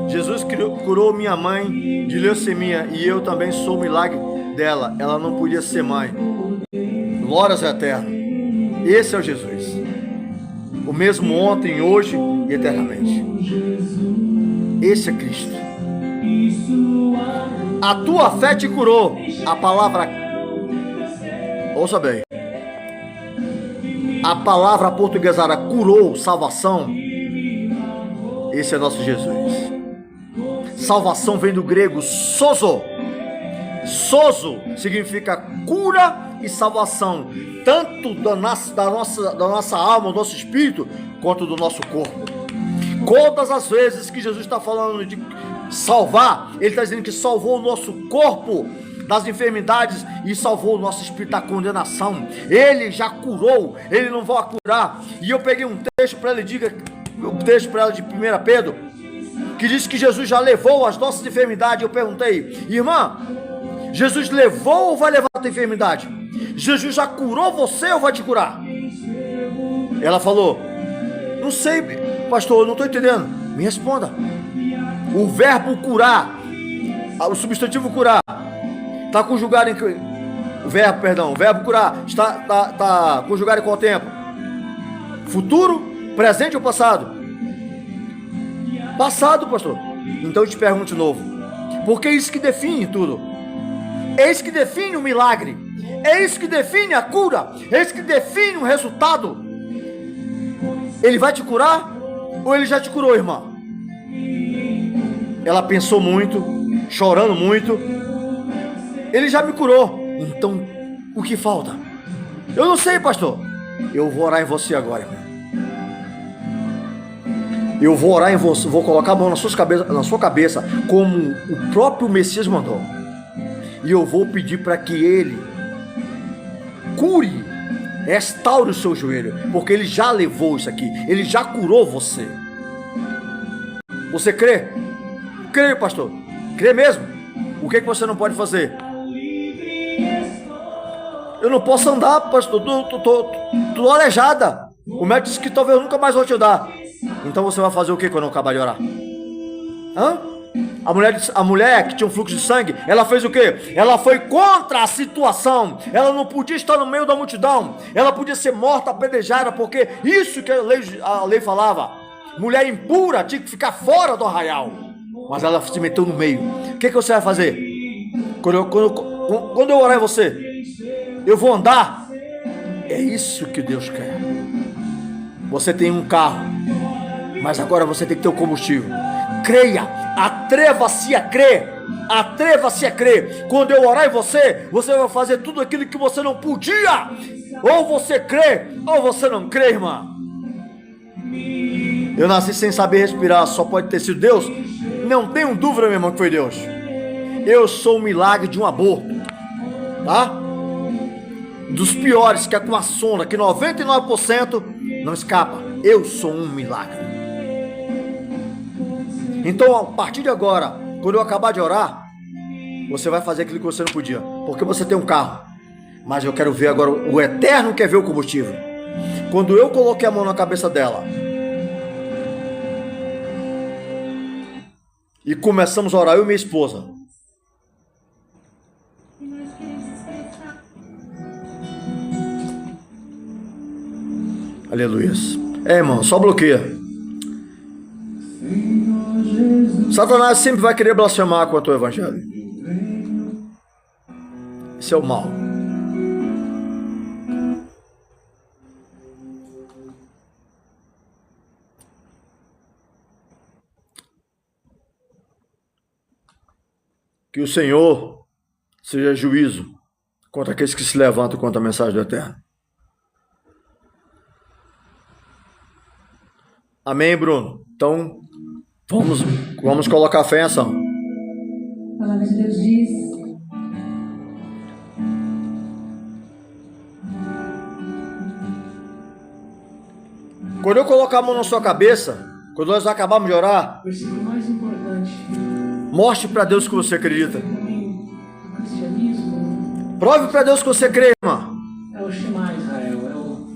Jesus curou minha mãe de leucemia e eu também sou o milagre dela. Ela não podia ser mãe. Glórias ao Eterno. Esse é o Jesus, o mesmo ontem, hoje e eternamente. Esse é Cristo. A tua fé te curou. A palavra, ouça bem, a palavra portuguesada curou, salvação. Esse é nosso Jesus. Salvação vem do grego sozo. Sozo significa cura e salvação, tanto da nossa alma, do nosso espírito, quanto do nosso corpo. Todas as vezes que Jesus está falando de salvar, Ele está dizendo que salvou o nosso corpo das enfermidades e salvou o nosso espírito da condenação. Ele já curou, Ele não vai curar. E eu peguei um texto para ela de 1 Pedro, que diz que Jesus já levou as nossas enfermidades. Eu perguntei: irmã, Jesus levou ou vai levar a tua enfermidade? Jesus já curou você ou vai te curar? Ela falou: não sei, pastor, eu não estou entendendo. Me responda. O verbo curar, o substantivo curar, está conjugado em... O verbo curar está conjugado em qual tempo? Futuro, presente ou passado? Passado, pastor. Então eu te pergunto de novo, porque é isso que define tudo. É isso que define o milagre. É isso que define a cura. É isso que define o resultado. Ele vai te curar ou ele já te curou, irmã? Ela pensou muito, chorando muito. Ele já me curou. Então, o que falta? Eu não sei, pastor. Eu vou orar em você agora, irmão. Eu vou orar em você, vou colocar a mão na sua cabeça, como o próprio Messias mandou. E eu vou pedir para que Ele cure, restaure o seu joelho, porque Ele já levou isso aqui, Ele já curou você. Você crê? Creio, pastor. Crê mesmo? O que você não pode fazer? Eu não posso andar, pastor. Tô aleijada. O médico disse que talvez eu nunca mais vou te dar. Então você vai fazer o que quando eu acabar de orar? A mulher que tinha um fluxo de sangue, ela fez o quê? Ela foi contra a situação. Ela não podia estar no meio da multidão. Ela podia ser morta, apedrejada, porque isso que a lei falava. mulher impura, tinha que ficar fora do arraial. Mas ela se meteu no meio. O que você vai fazer? Quando eu orar em você, eu vou andar. É isso que Deus quer. Você tem um carro, mas agora você tem que ter o combustível. Creia, atreva-se a crer. Atreva-se a crer. Quando eu orar em você, você vai fazer tudo aquilo que você não podia. Ou você crê, ou você não crê, irmã. Eu nasci sem saber respirar, só pode ter sido Deus? Não tenho dúvida, meu irmão, que foi Deus. Eu sou um milagre de um aborto, tá? Dos piores, que é com a sonda, que 99% não escapa. Eu sou um milagre. Então, a partir de agora, quando eu acabar de orar, você vai fazer aquilo que você não podia, porque você tem um carro. Mas eu quero ver agora, o Eterno quer ver o combustível. Quando eu coloquei a mão na cabeça dela e começamos a orar, eu e minha esposa, aleluia. Irmão, só bloqueia. Satanás sempre vai querer blasfemar contra o evangelho. Isso é o mal. Que o Senhor seja juízo contra aqueles que se levantam contra a mensagem do Eterno. Amém, Bruno? Então, vamos colocar fé em ação. A palavra de Deus diz: quando eu colocar a mão na sua cabeça, quando nós acabarmos de orar, versículo mais importante. mostre para Deus que você acredita. Também o cristianismo Prove para Deus que você crê, irmã. é o Shema Israel, é o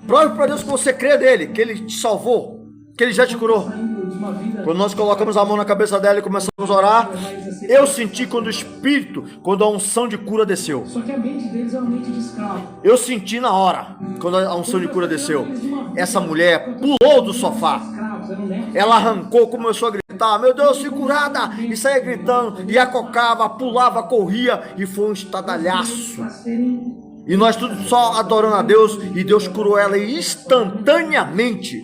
Prove para Deus que você crê dele, que ele te salvou, que ele já te curou. saindo de uma vida. Quando nós colocamos a mão na cabeça dela e começamos a orar, eu senti quando o Espírito, quando a unção de cura desceu. Só que a mente deles é uma mente de escravo. Eu senti na hora, quando a unção de cura desceu. Essa mulher pulou do sofá. Escravos, eram netos. Ela arrancou, começou a gritar: meu Deus, fui curada! E saía gritando, e acocava, pulava, corria, e foi um estadalhaço. Para serem E nós tudo só adorando a Deus, e Deus curou ela instantaneamente.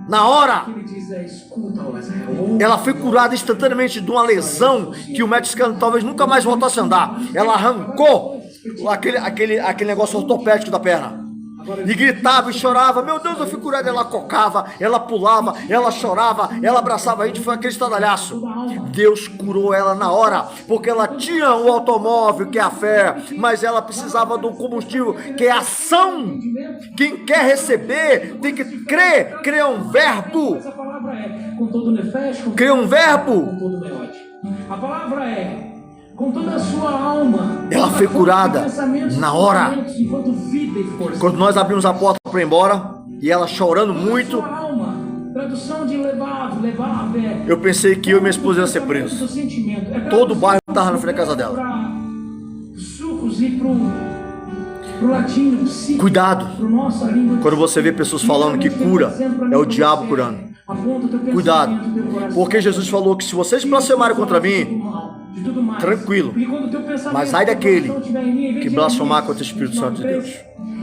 Na hora, ele diz, escuta, ó Israel. ela foi curada instantaneamente de uma lesão que o médico disse que talvez nunca mais voltasse a andar. Ela arrancou aquele negócio ortopédico da perna. E gritava e chorava: meu Deus, eu fui curada. Ela cocava, ela pulava, ela chorava, ela abraçava a gente. Foi aquele estadalhaço. Deus curou ela na hora, porque ela tinha o automóvel, que é a fé, mas ela precisava do combustível, que é a ação. Quem quer receber tem que crer. Crer é um verbo. Essa palavra é com todo nefesh, com Crer é um verbo. todo meode. A palavra é com toda a sua alma. Ela foi curada na hora. Enquanto vida e força. Quando nós abrimos a porta para ir embora, e ela chorando muito, Sua alma. Tradução de levar é. eu pensei que eu e minha esposa ia ser presos. Do sentimento. É Todo o bairro estava na frente da casa dela. Para sucos e pro latino, psico, Cuidado pro nossa língua. quando você vê pessoas falando que cura é o diabo curando. Cuidado, porque Jesus falou que se vocês blasfemarem contra mim, tranquilo, mas ai daquele que blasfemar contra o Espírito Santo de Deus.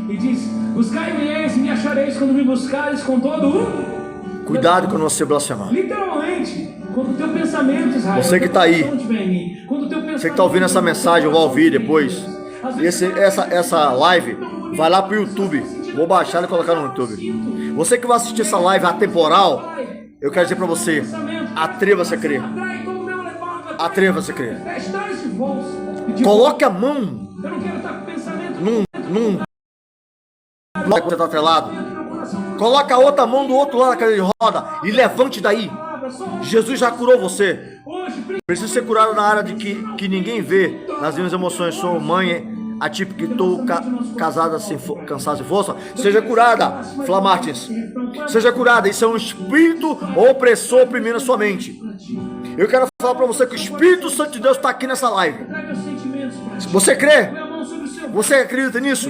E diz: buscai-me eis e me achareis quando me buscares com todo o... Cuidado quando você blasfemar. Literalmente, quando o teu pensamento, Israel, Você que está aí, você você que está ouvindo essa mensagem, eu vou ouvir depois. Essa live vai lá pro YouTube. Vou baixar e colocar no YouTube. Você que vai assistir essa live atemporal, eu quero dizer para você: atreva-se a crer. Atreva-se a crer. Coloque a mão num que você está atrelado. Coloque a outra mão do outro lado da cadeira de roda e levante daí. Jesus já curou você. Preciso ser curado na área de que ninguém vê nas minhas emoções. Sou mãe atípica, estou casada sem cansado de força. Seja curada, Flá Martins. Seja curada. Isso é um espírito opressor oprimindo a sua mente. Eu quero falar para você que o Espírito Santo de Deus está aqui nessa live. Você crê? Você acredita nisso?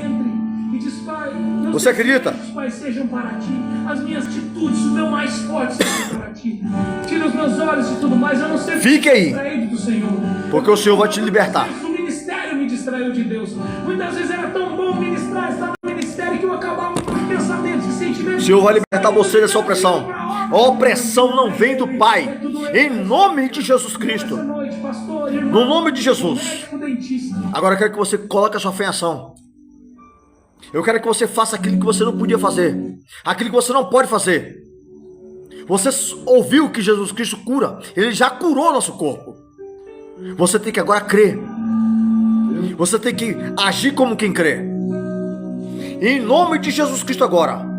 Você acredita? Os pais sejam para ti, as minhas atitudes, o meu mais forte seja para ti. Tira os meus olhos e tudo mais, eu não sei. Fique aí, distraído do Senhor. porque o Senhor vai te libertar. O ministério me distraiu de Deus. Muitas vezes era tão bom ministrar, estar no ministério, que eu acabava com pensamentos e O sentimentos. Senhor vai libertar você dessa opressão. A opressão não vem do Pai. Em nome de Jesus Cristo. No nome de Jesus. Agora eu quero que você coloque a sua fé em ação. Eu quero que você faça aquilo que você não podia fazer. Aquilo que você não pode fazer. Você ouviu que Jesus Cristo cura. Ele já curou nosso corpo. Você tem que agora crer. Você tem que agir como quem crê. Em nome de Jesus Cristo agora.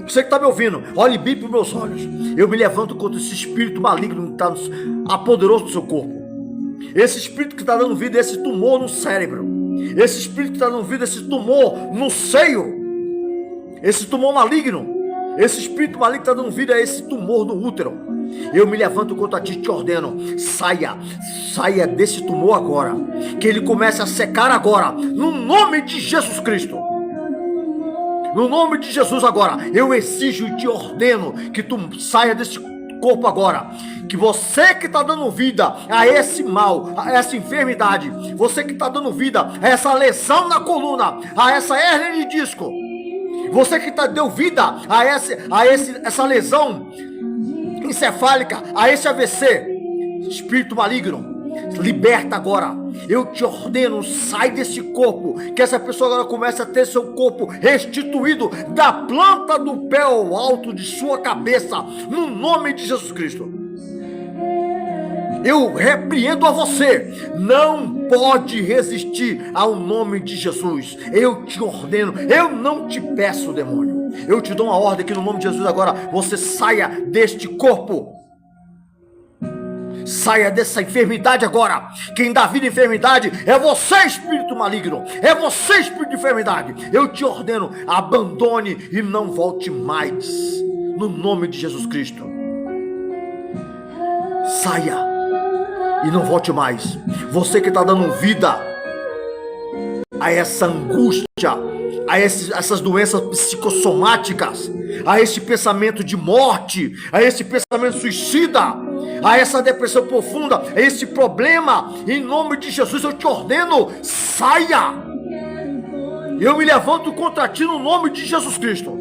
Você que está me ouvindo, olhe bem para os meus olhos. Eu me levanto contra esse espírito maligno que está apoderoso do seu corpo. Esse espírito que está dando vida, esse tumor no cérebro. Esse espírito que está dando vida, esse tumor no seio. Esse tumor maligno. Esse espírito maligno que está dando vida a esse tumor no útero. Eu me levanto contra ti e te ordeno. Saia desse tumor agora. Que ele comece a secar agora. No nome de Jesus Cristo. No nome de Jesus agora, eu exijo e te ordeno que tu saia desse corpo agora. Que você que está dando vida a esse mal, a essa enfermidade, você que está dando vida a essa lesão na coluna, a essa hérnia de disco, você que deu vida a essa lesão encefálica, a esse AVC, espírito maligno, liberta agora. Eu te ordeno, sai desse corpo. Que essa pessoa agora comece a ter seu corpo restituído da planta do pé ao alto de sua cabeça, no nome de Jesus Cristo. Eu repreendo a você. Não pode resistir ao nome de Jesus. Eu te ordeno. Eu não te peço, demônio. Eu te dou uma ordem que no nome de Jesus agora você saia deste corpo. Saia dessa enfermidade agora. Quem dá vida à enfermidade é você, espírito maligno. É você, espírito de enfermidade. Eu te ordeno, abandone e não volte mais. No nome de Jesus Cristo. Saia e não volte mais. Você que está dando vida a essa angústia, a essas doenças psicossomáticas, a esse pensamento de morte, a esse pensamento suicida, a essa depressão profunda, a esse problema, em nome de Jesus eu te ordeno, saia. Eu me levanto contra ti no nome de Jesus Cristo.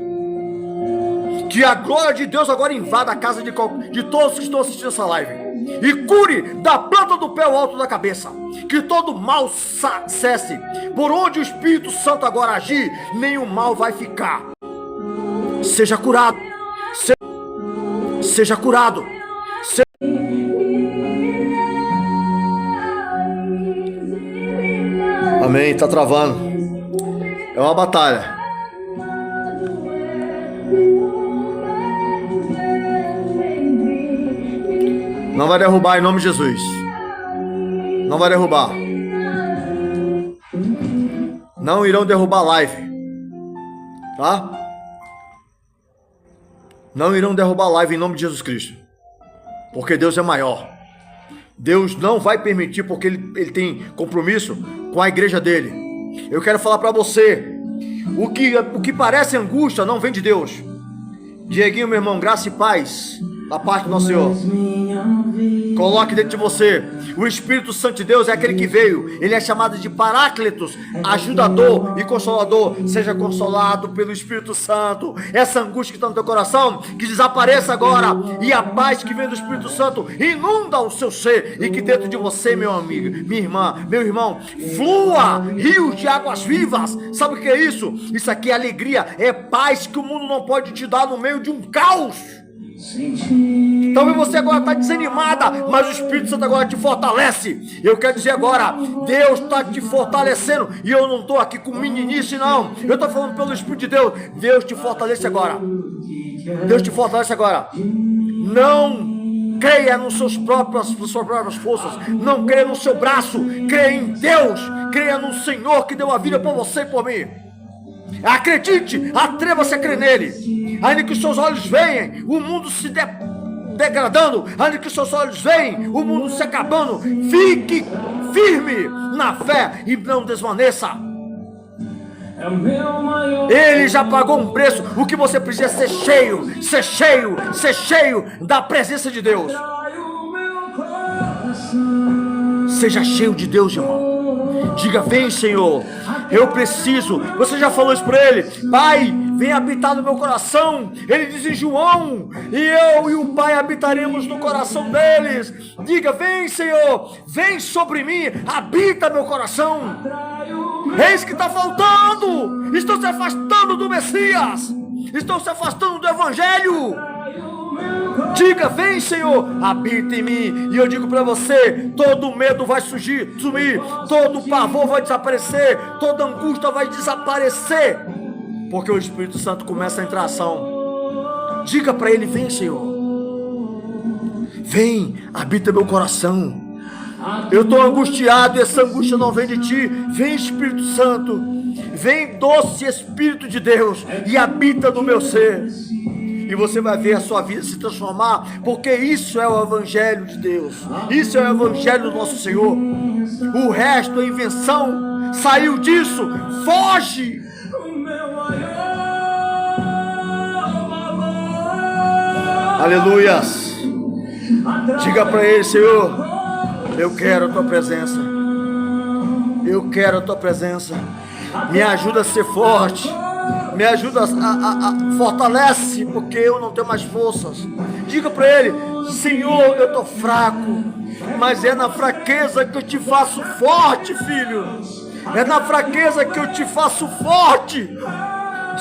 Que a glória de Deus agora invada a casa de todos que estão assistindo essa live. E cure da planta do pé ao alto da cabeça. Que todo mal cesse. Por onde o Espírito Santo agora agir, nenhum mal vai ficar. Seja curado. Seja curado. Amém, tá travando. É uma batalha. Não vai derrubar em nome de Jesus. Não vai derrubar. Não irão derrubar a live. Tá? Não irão derrubar a live em nome de Jesus Cristo. Porque Deus é maior. Deus não vai permitir, porque ele tem compromisso com a igreja dele. Eu quero falar para você. O que parece angústia não vem de Deus. Dieguinho, meu irmão, graça e paz da parte do nosso Senhor. Coloque dentro de você. O Espírito Santo de Deus é aquele que veio. Ele é chamado de Paráclitos, ajudador e consolador. Seja consolado pelo Espírito Santo. Essa angústia que está no teu coração, que desapareça agora. E a paz que vem do Espírito Santo inunda o seu ser. E que dentro de você, meu amigo, minha irmã, meu irmão, flua rios de águas vivas. Sabe o que é isso? Isso aqui é alegria, é paz que o mundo não pode te dar no meio de um caos. Talvez você agora está desanimada, mas o Espírito Santo agora te fortalece. Eu quero dizer agora, Deus está te fortalecendo. E eu não estou aqui com meninice não. Eu estou falando pelo Espírito de Deus. Deus te fortalece agora. Deus te fortalece agora. Não creia nas suas próprias forças. Não creia no seu braço. Creia em Deus. Creia no Senhor que deu a vida por você e por mim. Acredite, atreva-se a crer nele. Ainda que os seus olhos veem o mundo se degradando, ainda que os seus olhos veem o mundo se acabando, fique firme na fé e não desvaneça. É o meu maior. Ele já pagou um preço. O que você precisa é ser cheio, ser cheio, ser cheio da presença de Deus. Atrai o meu coração. Seja cheio de Deus, irmão. Diga: vem, Senhor, eu preciso. Você já falou isso para ele? Pai, vem habitar no meu coração. Ele diz em João: e eu e o Pai habitaremos no coração deles. Diga: vem, Senhor, vem sobre mim, habita meu coração. Eis que está faltando. Estão se afastando do Messias, estão se afastando do Evangelho. Diga: vem, Senhor, habita em mim. E eu digo para você: todo medo vai sumir, todo pavor vai desaparecer, toda angústia vai desaparecer, porque o Espírito Santo começa a entrar em ação. Diga para ele: vem, Senhor, vem, habita meu coração. Eu estou angustiado e essa angústia não vem de ti. Vem, Espírito Santo, vem, doce Espírito de Deus, e habita no meu ser. E você vai ver a sua vida se transformar, porque isso é o Evangelho de Deus, isso é o Evangelho do nosso Senhor. O resto é invenção. Saiu disso, foge. Aleluias. Diga para ele: Senhor, eu quero a tua presença, eu quero a tua presença. Me ajuda a ser forte, me ajuda fortalece, porque eu não tenho mais forças. Diga para ele: Senhor, eu estou fraco, mas é na fraqueza que eu te faço forte, filho. É na fraqueza que eu te faço forte.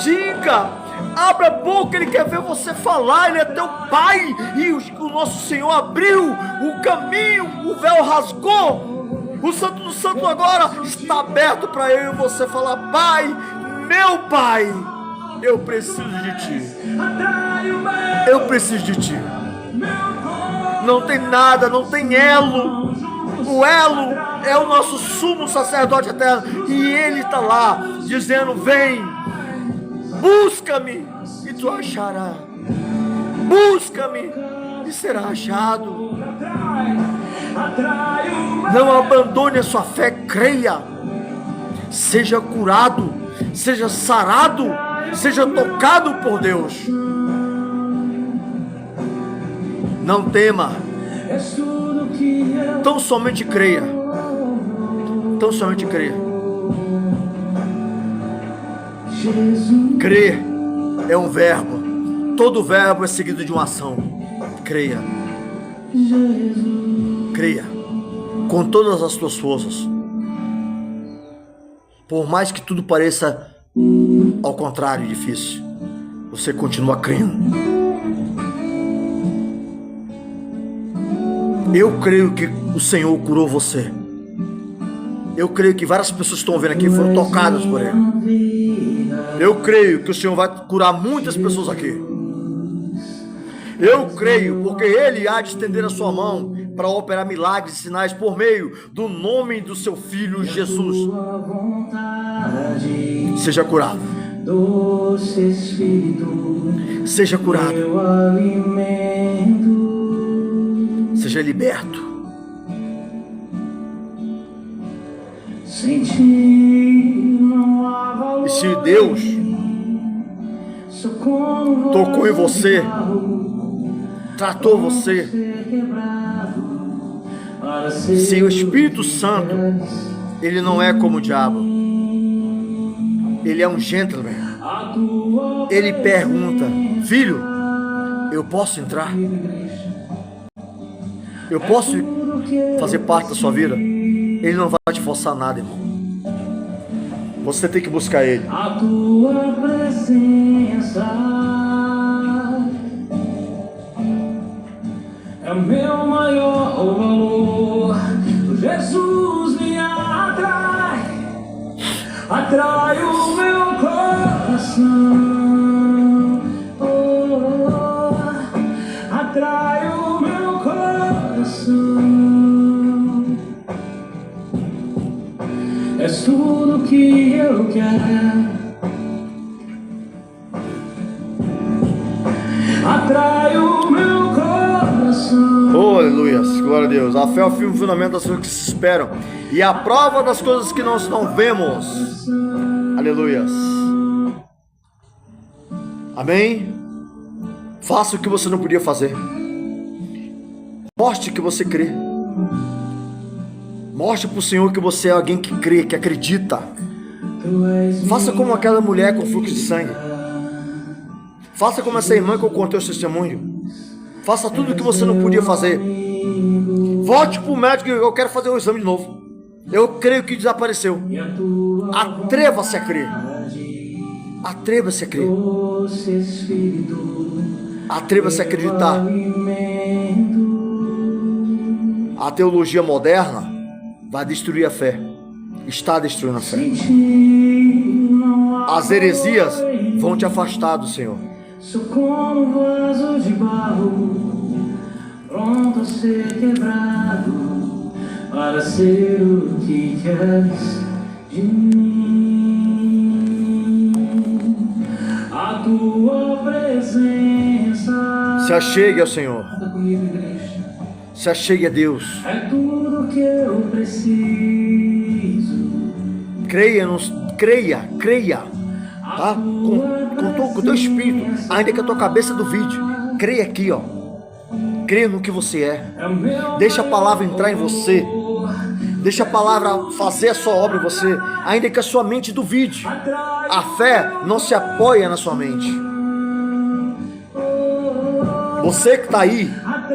Diga, abra a boca, ele quer ver você falar. Ele é teu Pai, e o nosso Senhor abriu o caminho, o véu rasgou. O Santo do Santo agora está aberto para eu e você falar: Pai, meu Pai, eu preciso de ti. Eu preciso de ti. Não tem nada, não tem elo. O elo é o nosso sumo sacerdote eterno, e ele está lá dizendo: vem, busca-me e tu acharás. Busca-me e será achado. Não abandone a sua fé, creia. Seja curado, seja sarado, seja tocado por Deus. Não tema, tão somente creia. Tão somente creia. Crer é um verbo. Todo verbo é seguido de uma ação. Creia. Creia com todas as tuas forças. Por mais que tudo pareça ao contrário difícil, você continua crendo. Eu creio que o Senhor curou você. Eu creio que várias pessoas que estão vendo aqui foram tocadas por Ele. Eu creio que o Senhor vai curar muitas pessoas aqui. Eu creio, porque Ele há de estender a sua mão para operar milagres e sinais por meio do nome do seu Filho Jesus. Seja curado. Seja curado. Seja liberto. E se Deus tocou em você, tratou você, se o Espírito Santo, ele não é como o diabo, ele é um gentleman. Ele pergunta: filho, eu posso entrar? Eu posso fazer parte da sua vida? Ele não vai te forçar nada, irmão. Você tem que buscar Ele. A tua presença é o meu maior valor. Jesus me atrai, atrai o meu coração. Atrai o meu coração. És tudo que eu quero. Atrai o meu coração. Oh, aleluia, glória a Deus. A fé é o firme fundamento das coisas que se esperam e a prova das coisas que nós não vemos. Aleluias. Amém? Faça o que você não podia fazer. Mostre que você crê. Mostre para o Senhor que você é alguém que crê, que acredita. Faça como aquela mulher com fluxo de sangue. Faça como essa irmã que eu contei o testemunho. Faça tudo o que você não podia fazer. Volte para o médico e eu quero fazer o exame de novo. Eu creio que desapareceu. Atreva-se a crer. Atreva-se a crer. Atreva-se a acreditar. A teologia moderna vai destruir a fé. Está destruindo a fé. As heresias vão te afastar do Senhor. Sou como vaso de barro, pronto a ser quebrado, para ser o que queres de mim. A tua presença. Se achegue ao Senhor. Se achegue a Deus. É tudo que eu preciso. Creia, tá? Com o teu espírito, ainda que a tua cabeça duvide. Creia aqui, ó. Creia no que você é. Deixa a palavra entrar em você. Deixa a palavra fazer a sua obra em você, ainda que a sua mente duvide. A fé não se apoia na sua mente. Você que está aí,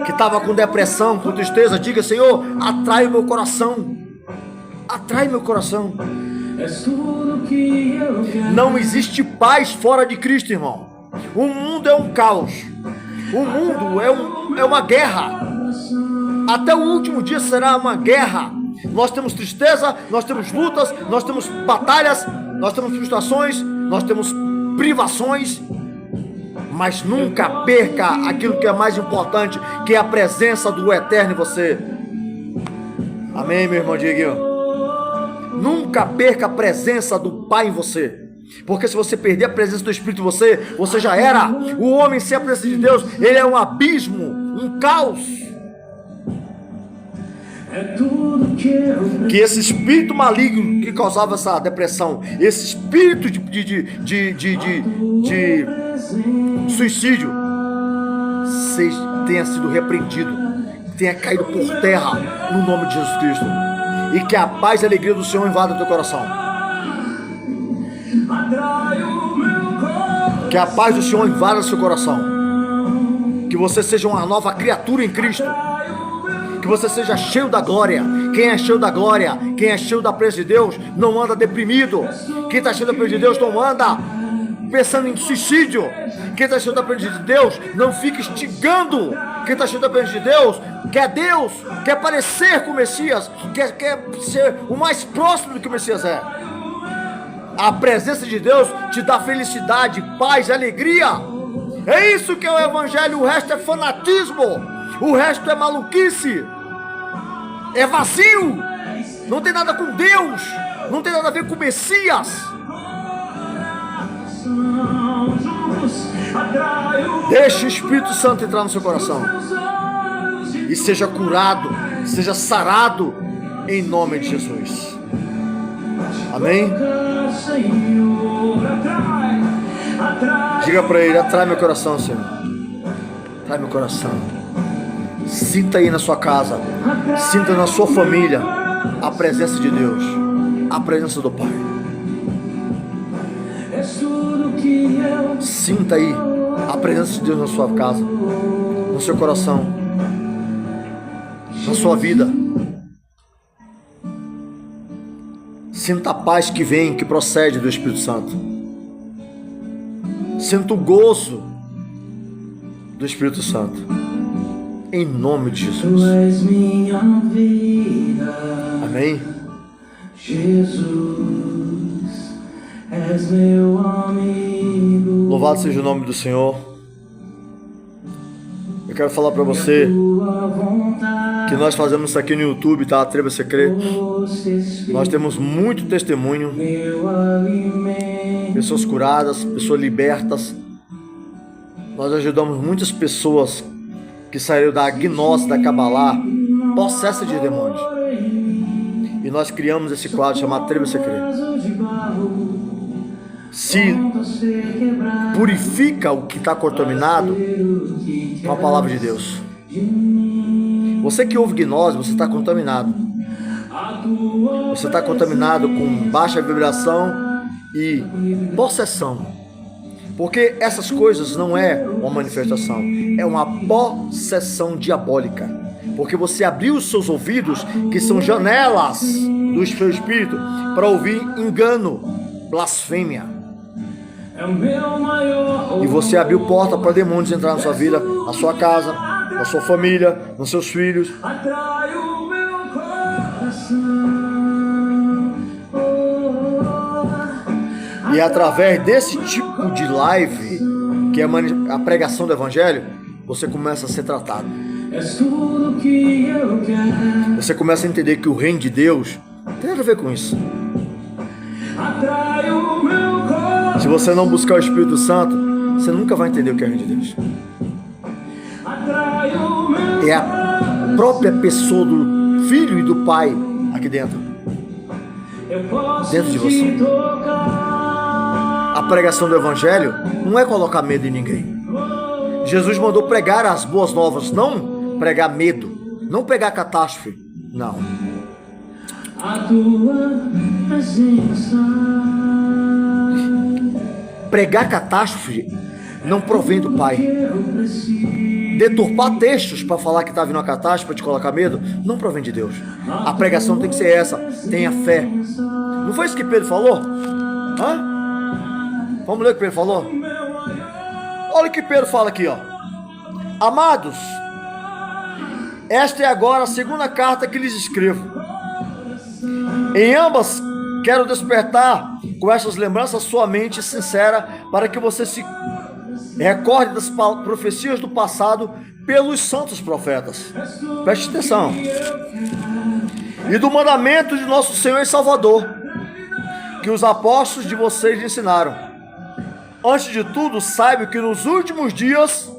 que estava com depressão, com tristeza, diga: Senhor, atrai o meu coração. Atrai meu coração. Não existe paz fora de Cristo, irmão. O mundo é um caos. O mundo é uma guerra. Até o último dia será uma guerra. Nós temos tristeza, nós temos lutas, nós temos batalhas, nós temos frustrações, nós temos privações. Mas nunca perca aquilo que é mais importante, que é a presença do Eterno em você. Amém, meu irmão Diguinho? Nunca perca a presença do Pai em você. Porque se você perder a presença do Espírito em você, você já era. O homem sem a presença de Deus, ele é um abismo, um caos. Que esse espírito maligno que causava essa depressão, esse espírito de suicídio, tenha sido repreendido, tenha caído por terra no nome de Jesus Cristo. E que a paz e a alegria do Senhor invada o teu coração. Que a paz do Senhor invada o seu coração. Que você seja uma nova criatura em Cristo. Que você seja cheio da glória. Quem é cheio da glória, quem é cheio da presença de Deus, não anda deprimido. Quem está cheio da presença de Deus não anda pensando em suicídio. Quem está cheio da presença de Deus não fica instigando. Quem está cheio da presença de Deus quer parecer com o Messias, quer ser o mais próximo do que o Messias é. A presença de Deus te dá felicidade, paz, alegria. É isso que é o Evangelho. O resto é fanatismo, o resto é maluquice, é vazio, não tem nada com Deus, não tem nada a ver com o Messias. Deixe o Espírito Santo entrar no seu coração e seja curado, seja sarado em nome de Jesus. Amém? Diga para ele: atrai meu coração, Senhor. Atrai meu coração. Sinta aí na sua casa, sinta na sua família a presença de Deus, a presença do Pai. Sinta aí a presença de Deus na sua casa, no seu coração, na sua vida. Sinta a paz que vem, que procede do Espírito Santo. Sinta o gozo do Espírito Santo. Em nome de Jesus. Tu és minha vida. Amém? Jesus, és meu amigo. Louvado seja o nome do Senhor. Eu quero falar para você que nós fazemos isso aqui no YouTube, tá? Atreva-se a crer. Nós temos muito testemunho. Pessoas curadas, pessoas libertas. Nós ajudamos muitas pessoas que saíram da gnose, da Cabalá, possessa de demônios. E nós criamos esse quadro chamado Atreva-se a Crer. se purifica o que está contaminado com a palavra de Deus. Você que ouve gnose, você está contaminado. Você está contaminado com baixa vibração e possessão. Porque essas coisas não é uma manifestação, é uma possessão diabólica. Porque você abriu os seus ouvidos, que são janelas do seu espírito, para ouvir engano, blasfêmia. E você abriu porta para demônios entrar na sua vida, na sua casa, na sua família, nos seus filhos. E através desse tipo de live, que é a pregação do evangelho, você começa a ser tratado. Você começa a entender que o reino de Deus tem nada a ver com isso. Se você não buscar o Espírito Santo, você nunca vai entender o que é o reino de Deus. É a própria pessoa do Filho e do Pai aqui dentro. Dentro de você. A pregação do Evangelho não é colocar medo em ninguém. Jesus mandou pregar as boas novas, não pregar medo, não pregar catástrofe, não. Pregar catástrofe não provém do Pai. Deturpar textos para falar que está vindo uma catástrofe, para te colocar medo, não provém de Deus. A pregação tem que ser essa, tenha fé. Não foi isso que Pedro falou? Hã? Vamos ler o que Pedro falou? Olha o que Pedro fala aqui, ó. Amados, esta é agora a segunda carta que lhes escrevo. Em ambas quero despertar com essas lembranças sua mente sincera, para que você se recorde das profecias do passado pelos santos profetas. Preste atenção. E do mandamento de nosso Senhor e Salvador, que os apóstolos de vocês lhe ensinaram. Antes de tudo, saiba que nos últimos dias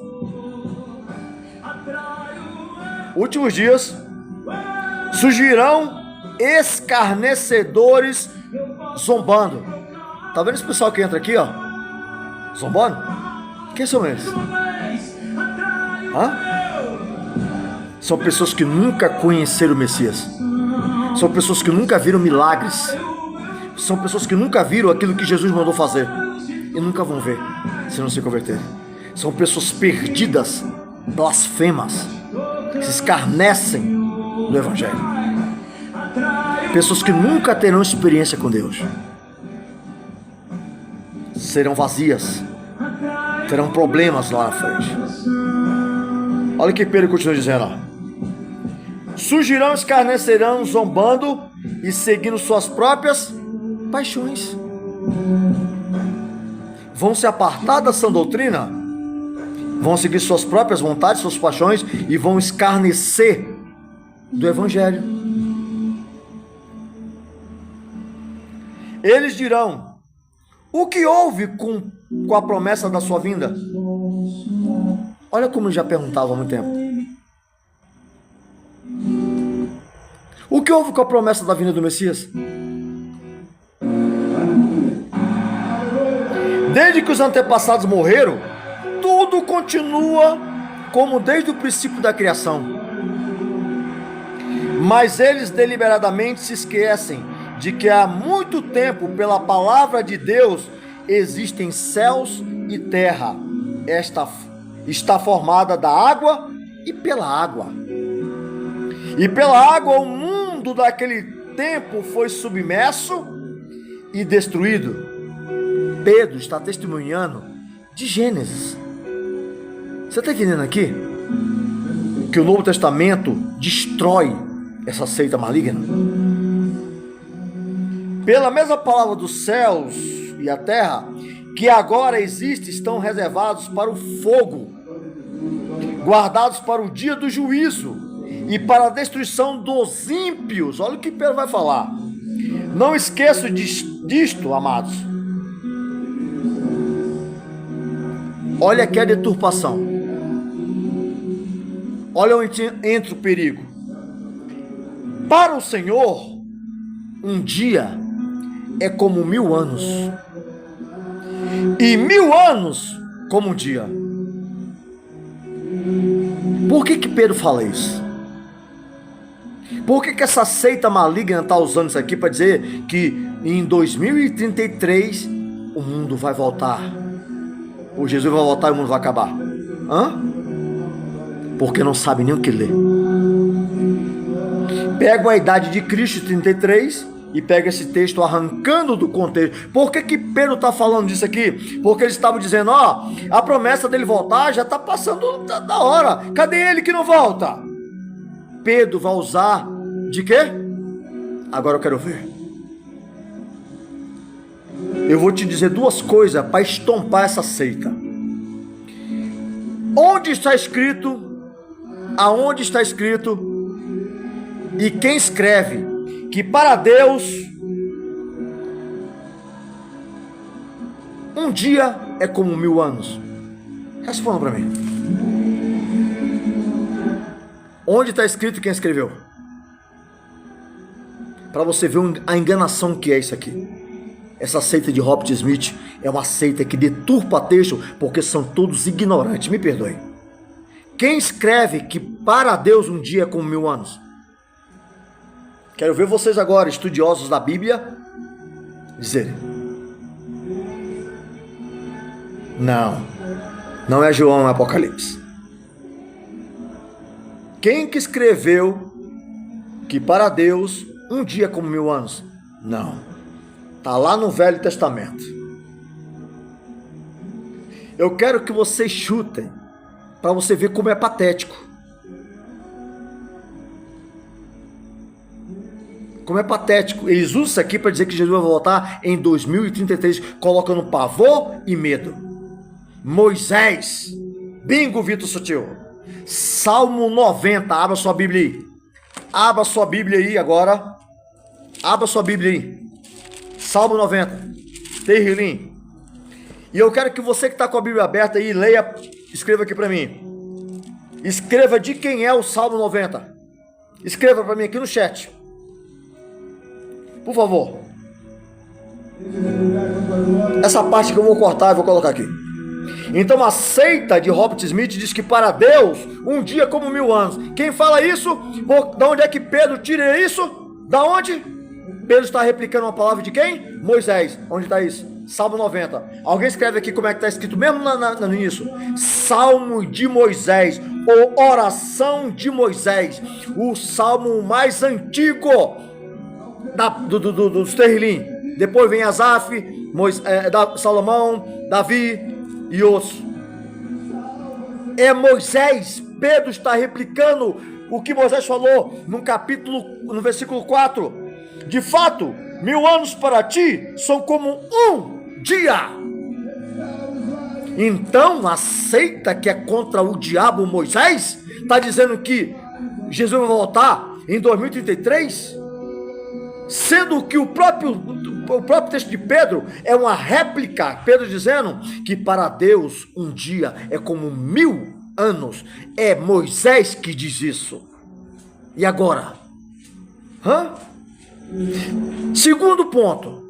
surgirão escarnecedores zombando. Tá vendo esse pessoal que entra aqui, ó? Zombando? Quem são eles? Hã? São pessoas que nunca conheceram o Messias. São pessoas que nunca viram milagres. São pessoas que nunca viram aquilo que Jesus mandou fazer. E nunca vão ver, se não se converterem. São pessoas perdidas, blasfemas, que se escarnecem do Evangelho. Pessoas que nunca terão experiência com Deus. Serão vazias. Terão problemas lá na frente. Olha o que Pedro continua dizendo, ó. Surgirão, escarnecerão, zombando e seguindo suas próprias paixões. Vão se apartar da sã doutrina, vão seguir suas próprias vontades, suas paixões, e vão escarnecer do Evangelho. Eles dirão: o que houve com a promessa da sua vinda? Olha como eu já perguntava há muito tempo. O que houve com a promessa da vinda do Messias? Desde que os antepassados morreram, tudo continua como desde o princípio da criação. Mas eles deliberadamente se esquecem de que há muito tempo, pela palavra de Deus, existem céus e terra. Esta está formada da água e pela água. E pela água o mundo daquele tempo foi submerso e destruído. Pedro está testemunhando de Gênesis. Você está entendendo aqui? Que o Novo Testamento destrói essa seita maligna. Pela mesma palavra dos céus e a terra, que agora existe, estão reservados para o fogo, guardados para o dia do juízo e para a destruição dos ímpios. Olha o que Pedro vai falar. Não esqueçam disto, amados. Olha aqui a deturpação. Olha onde entra o perigo. Para o Senhor, um dia é como 1000 anos. e 1000 anos como um dia. Por que Pedro fala isso? Por que essa seita maligna está usando isso aqui para dizer que em 2033 o mundo vai voltar? O Jesus vai voltar e o mundo vai acabar? Porque não sabe nem o que ler. Pega a idade de Cristo, 33, e pega esse texto arrancando do contexto. Por que Pedro está falando disso aqui? Porque eles estavam dizendo, a promessa dele voltar já está passando da hora. Cadê ele que não volta? Pedro vai usar de quê? Agora eu quero ver. Eu vou te dizer duas coisas para estompar essa seita. Onde está escrito? Aonde está escrito? E quem escreve que para Deus um dia é como 1000 anos? Responda para mim. Onde está escrito quem escreveu? Para você ver a enganação que é isso aqui. Essa seita de Robert Smith é uma seita que deturpa texto, porque são todos ignorantes. Me perdoe. Quem escreve que para Deus um dia é como 1000 anos? Quero ver vocês agora, estudiosos da Bíblia, dizerem. Não é João no Apocalipse. Quem que escreveu que para Deus um dia é como 1000 anos? Não. Está lá no Velho Testamento. Eu quero que vocês chutem, para você ver como é patético. Como é patético. Eles usam isso aqui para dizer que Jesus vai voltar em 2033, colocando pavor e medo. Moisés. Bingo, Vitor Sutil. Salmo 90. Abra sua Bíblia aí. Abra sua Bíblia aí agora. Abra sua Bíblia aí. Salmo 90. Terrilim. E eu quero que você que está com a Bíblia aberta aí, leia, escreva aqui para mim. Escreva de quem é o Salmo 90. Escreva para mim aqui no chat. Por favor. Essa parte que eu vou cortar e vou colocar aqui. Então a seita de Robert Smith diz que para Deus um dia é como 1000 anos. Quem fala isso? Da onde é que Pedro tira isso? Da onde? Pedro está replicando uma palavra de quem? Moisés. Onde está isso? Salmo 90. Alguém escreve aqui como é que está escrito mesmo no início? Salmo de Moisés, ou oração de Moisés, o salmo mais antigo dos Terrilim. Depois vem Asaf, Salomão, Davi e outros. É Moisés. Pedro está replicando o que Moisés falou no versículo 4. De fato, 1000 anos para ti são como um dia. Então a seita que é contra o diabo Moisés está dizendo que Jesus vai voltar em 2033, sendo que o próprio texto de Pedro é uma réplica. Pedro dizendo que para Deus um dia é como 1000 anos. É Moisés que diz isso. E agora? Segundo ponto.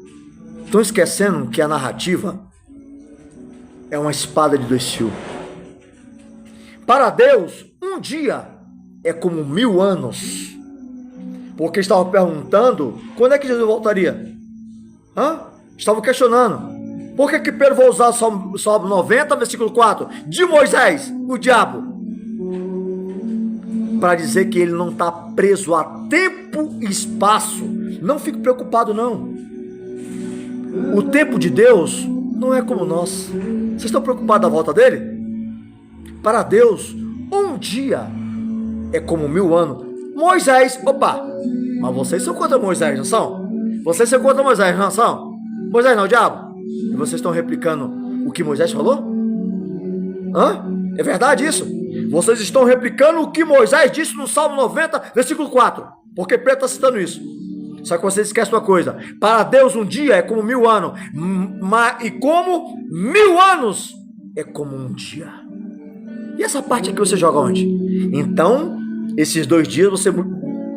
Estão esquecendo que a narrativa é uma espada de 2 fios. Para Deus um dia é como 1000 anos. Porque estavam perguntando quando é que Jesus voltaria. Estavam questionando. Por que Pedro vai usar Salmo 90, versículo 4, de Moisés, o diabo? Para dizer que ele não está preso a tempo e espaço. Não fique preocupado, não. O tempo de Deus não é como nós. Vocês estão preocupados da volta dele? Para Deus, um dia é como 1000 anos. Moisés, mas vocês são contra Moisés, não são? Vocês são contra Moisés, não são? Moisés não, diabo? E vocês estão replicando o que Moisés falou? É verdade isso? Vocês estão replicando o que Moisés disse no Salmo 90, versículo 4. Porque Pedro está citando isso. Só que vocês esquecem uma coisa. Para Deus um dia é como 1000 anos. E como 1000 anos é como um dia. E essa parte aqui você joga onde? Então, esses 2 dias você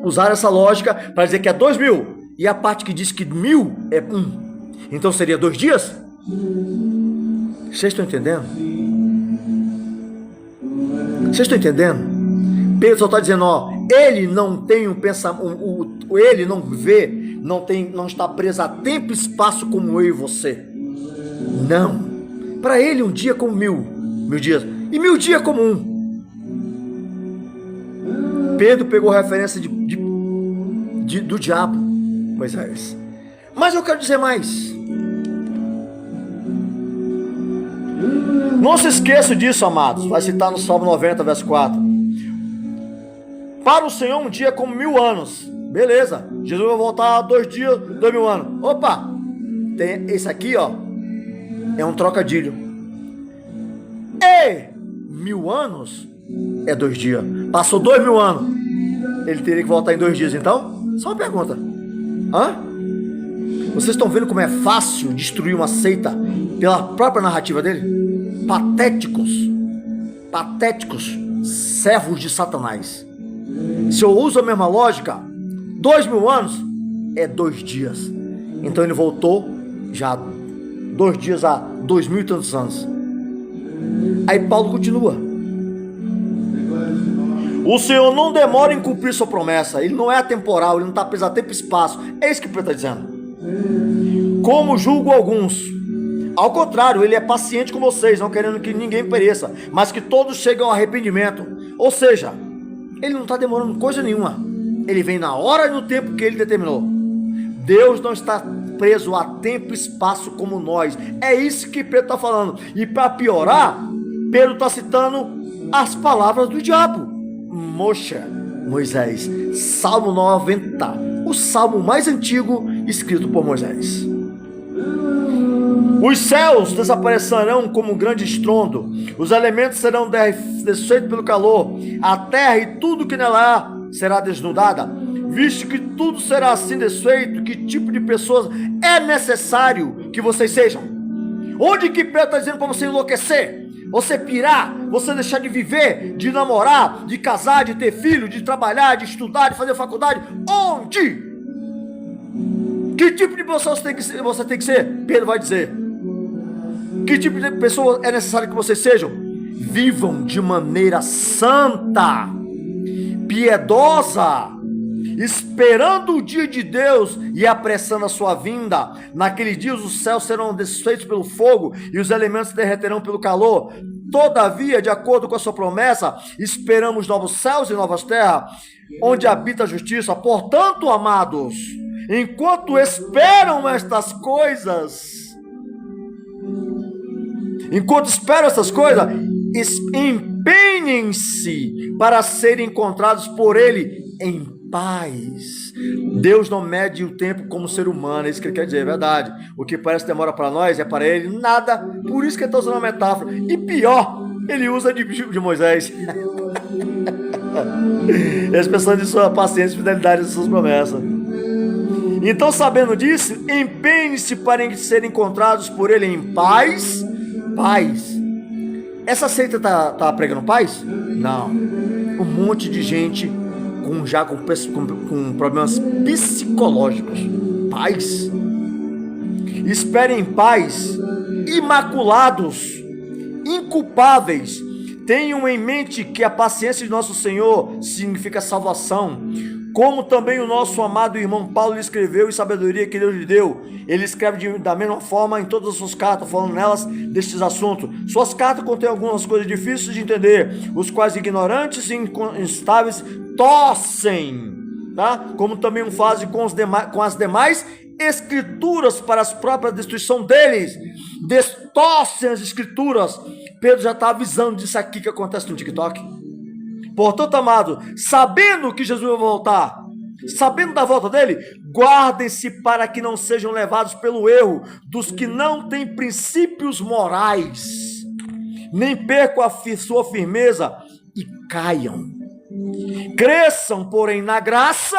usar essa lógica para dizer que é 2000. E a parte que diz que 1000 é 1. Então seria 2 dias? Vocês estão entendendo? Vocês estão entendendo? Pedro só está dizendo, ó, ele não tem um pensamento, ele não vê, não está preso a tempo e espaço como eu e você. Não. Para ele um dia como mil dias, e 1000 dias como um. Pedro pegou referência do diabo, Moisés. Mas eu quero dizer mais. Não se esqueça disso, amados. Vai citar no Salmo 90, verso 4. Para o Senhor um dia como 1000 anos. Beleza. Jesus vai voltar 2 dias, 2000 anos. Opa! Tem esse aqui, ó. É um trocadilho. E 1000 anos é 2 dias. Passou 2000 anos. Ele teria que voltar em 2 dias, então? Só uma pergunta. Vocês estão vendo como é fácil destruir uma seita pela própria narrativa dele? Patéticos servos de Satanás. Se eu uso a mesma lógica, 2000 anos é 2 dias. Então ele voltou já 2 dias há 2000 e tantos anos. Aí Paulo continua. O Senhor não demora em cumprir sua promessa. Ele não é atemporal, ele não está preso a tempo e espaço. É isso que Pedro está dizendo. Como julgo alguns. Ao contrário, ele é paciente com vocês, não querendo que ninguém pereça, mas que todos cheguem ao arrependimento. Ou seja, ele não está demorando coisa nenhuma. Ele vem na hora e no tempo que ele determinou. Deus não está preso a tempo e espaço como nós. É isso que Pedro está falando. E para piorar, Pedro está citando as palavras do diabo. Moisés, Salmo 90, o salmo mais antigo escrito por Moisés. Os céus desaparecerão como um grande estrondo, os elementos serão desfeitos pelo calor, a terra e tudo que nela há será desnudada. Visto que tudo será assim desfeito, que tipo de pessoas é necessário que vocês sejam? Onde que Pedro está dizendo para você enlouquecer? Você pirar, você deixar de viver, de namorar, de casar, de ter filho, de trabalhar, de estudar, de fazer faculdade? Onde? Que tipo de pessoa você tem que ser? Pedro vai dizer. Que tipo de pessoa é necessário que vocês sejam? Vivam de maneira santa, piedosa, esperando o dia de Deus e apressando a sua vinda. Naquele dia os céus serão desfeitos pelo fogo e os elementos derreterão pelo calor. Todavia, de acordo com a sua promessa, esperamos novos céus e novas terras, onde habita a justiça. Portanto, amados, enquanto esperam estas coisas, empenhem-se para serem encontrados por Ele em paz. Deus não mede o tempo como ser humano, é isso que ele quer dizer, é verdade. O que parece demora para nós, é para Ele nada. Por isso que ele está usando uma metáfora. E pior, ele usa de Moisés. Eles pensando em sua paciência e fidelidade de suas promessas. Então, sabendo disso, empenhe-se para serem encontrados por Ele em paz. Essa seita está pregando paz? Não. Um monte de gente com problemas psicológicos. Paz. Esperem em paz, imaculados, inculpáveis. Tenham em mente que a paciência de nosso Senhor significa salvação. Como também o nosso amado irmão Paulo lhe escreveu, e sabedoria que Deus lhe deu. Ele escreve da mesma forma em todas as suas cartas, falando nelas destes assuntos. Suas cartas contêm algumas coisas difíceis de entender, os quais ignorantes e instáveis torcem, tá? Como também fazem com as demais escrituras para a própria destruição deles. Distorcem as escrituras. Pedro já está avisando disso aqui que acontece no TikTok. Portanto, amado, sabendo que Jesus vai voltar, sabendo da volta dele, guardem-se para que não sejam levados pelo erro dos que não têm princípios morais, nem percam a sua firmeza e caiam. Cresçam, porém, na graça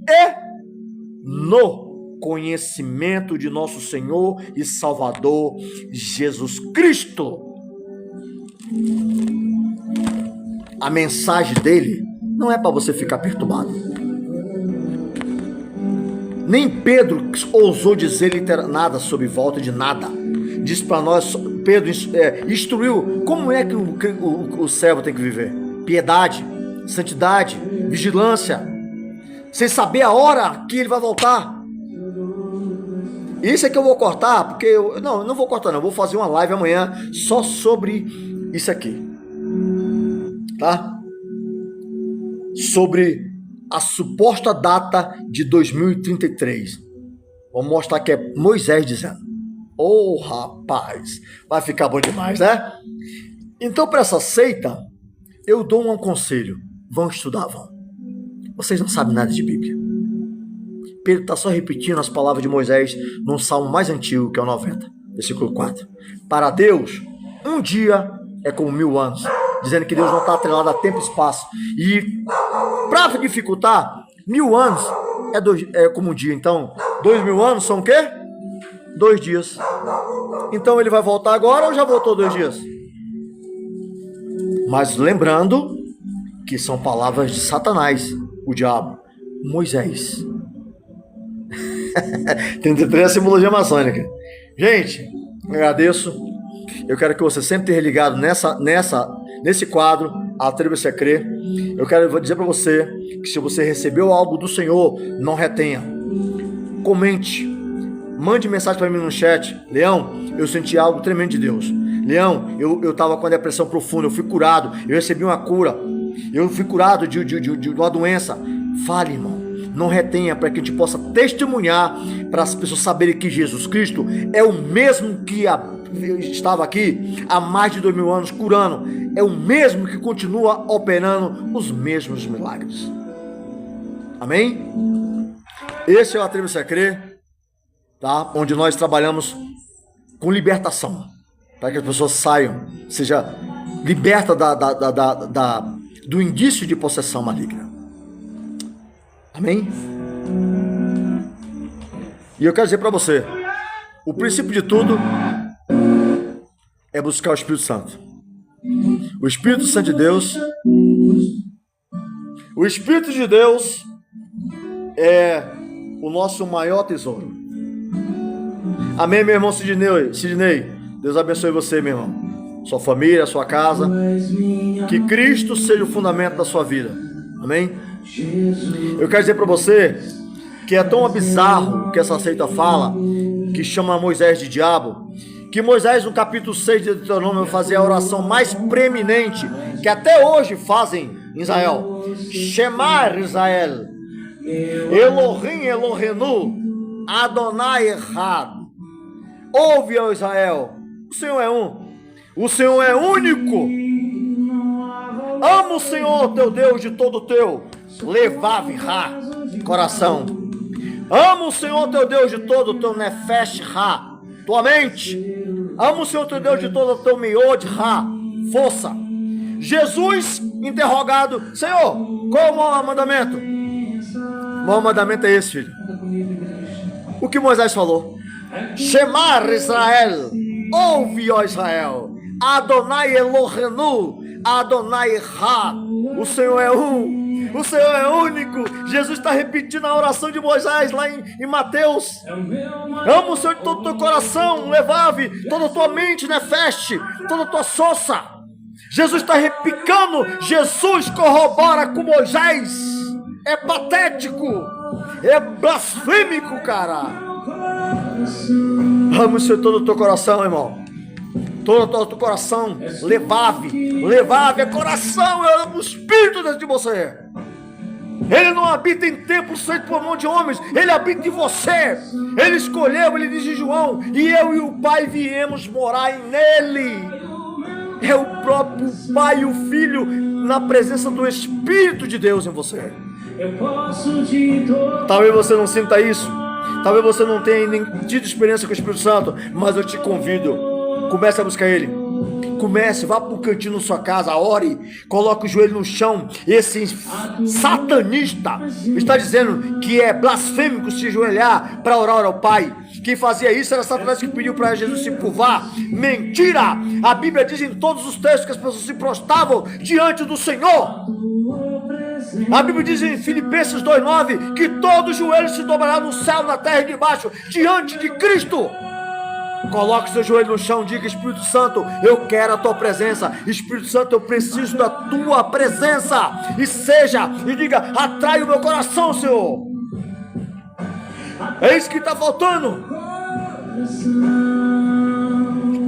e no conhecimento de nosso Senhor e Salvador Jesus Cristo. A mensagem dele não é para você ficar perturbado. Nem Pedro ousou dizer nada sobre volta de nada. Diz para nós, Pedro instruiu como é que o servo tem que viver: piedade, santidade, vigilância, sem saber a hora que ele vai voltar. Isso é que eu vou cortar, porque não vou cortar não, vou fazer uma live amanhã só sobre isso aqui, tá? Sobre a suposta data de 2033. Vamos mostrar que é Moisés dizendo. Oh, rapaz, vai ficar bom demais, né? Então, para essa seita, eu dou um conselho: vão estudar, vão. Vocês não sabem nada de Bíblia. Pedro está só repetindo as palavras de Moisés num salmo mais antigo, que é o 90, versículo 4. Para Deus, um dia é como 1000 anos. Dizendo que Deus não está atrelado a tempo e espaço. E para dificultar, 1000 anos é como um dia. Então, 2000 anos são o quê? 2 dias. Então ele vai voltar agora ou já voltou 2 dias? Mas lembrando que são palavras de Satanás, o diabo. Moisés. 33 é a simbologia maçônica. Gente, eu agradeço. Eu quero que você sempre esteja ligado nesse quadro, Atreva-se a Crer. Eu quero dizer para você que se você recebeu algo do Senhor, não retenha. Comente. Mande mensagem para mim no chat. Leão, eu senti algo tremendo de Deus. Leão, eu estava com a depressão profunda, eu fui curado, eu recebi uma cura. Eu fui curado de uma doença. Fale, irmão. Não retenha, para que a gente possa testemunhar, para as pessoas saberem que Jesus Cristo é o mesmo que estava aqui há mais de 2000 anos curando. É o mesmo que continua operando os mesmos milagres. Amém? Esse é o Atreva-se a Crer, tá? Onde nós trabalhamos com libertação, para que as pessoas saiam, seja liberta do indício de possessão maligna. Amém? E eu quero dizer para você, o princípio de tudo é buscar o Espírito Santo. O Espírito Santo de Deus, o Espírito de Deus é o nosso maior tesouro. Amém, meu irmão Sidney? Deus abençoe você, meu irmão. Sua família, sua casa. Que Cristo seja o fundamento da sua vida. Amém? Eu quero dizer para você que é tão bizarro que essa seita fala, que chama Moisés de diabo, que Moisés no capítulo 6 de Deuteronômio fazia a oração mais preeminente que até hoje fazem em Israel. Shemar Israel, Elohim Elohenu, Adonai Echad. Ouve, ó Israel, o Senhor é um, o Senhor é único. Ama o Senhor teu Deus de todo o teu Levav Ra, coração. Ama o Senhor teu Deus de todo o teu Nefesh Ra, tua mente. Ama o Senhor teu Deus de todo o teu Meod Ra, força. Jesus interrogado: Senhor, qual é o maior mandamento? O maior mandamento é esse, filho. O que Moisés falou: Shemar Israel, ouve, ó Israel, Adonai Elohenu, Adonai Ra, o Senhor é um, o Senhor é único. Jesus está repetindo a oração de Moisés lá em Mateus. Ama o Senhor de todo o teu coração, levave toda a tua mente, nefeste, toda a tua soça. Jesus está repicando. Jesus corrobora com Moisés. É patético, é blasfêmico, cara. Ama o Senhor de todo o teu coração, irmão. Todo o teu coração, levave é coração, é o Espírito dentro de você. Ele não habita em templos feitos por mão de homens, ele habita em você. Ele escolheu, ele diz em João: e eu e o Pai viemos morar nele. É o próprio Pai e o Filho na presença do Espírito de Deus em você. Talvez você não sinta isso, talvez você não tenha nem tido experiência com o Espírito Santo, mas eu te convido. Comece a buscar Ele. Comece, vá para o cantinho da sua casa, ore, coloque o joelho no chão. Esse satanista está dizendo que é blasfêmico se ajoelhar para orar ao Pai. Quem fazia isso era Satanás, que pediu para Jesus se curvar. Mentira! A Bíblia diz em todos os textos que as pessoas se prostravam diante do Senhor. A Bíblia diz em Filipenses 2,9 que todo joelho se dobrará no céu, na terra e debaixo, diante de Cristo. Coloque seu joelho no chão, diga: Espírito Santo, eu quero a tua presença. Espírito Santo, eu preciso da tua presença. E diga: atrai o meu coração, Senhor. É isso que está faltando.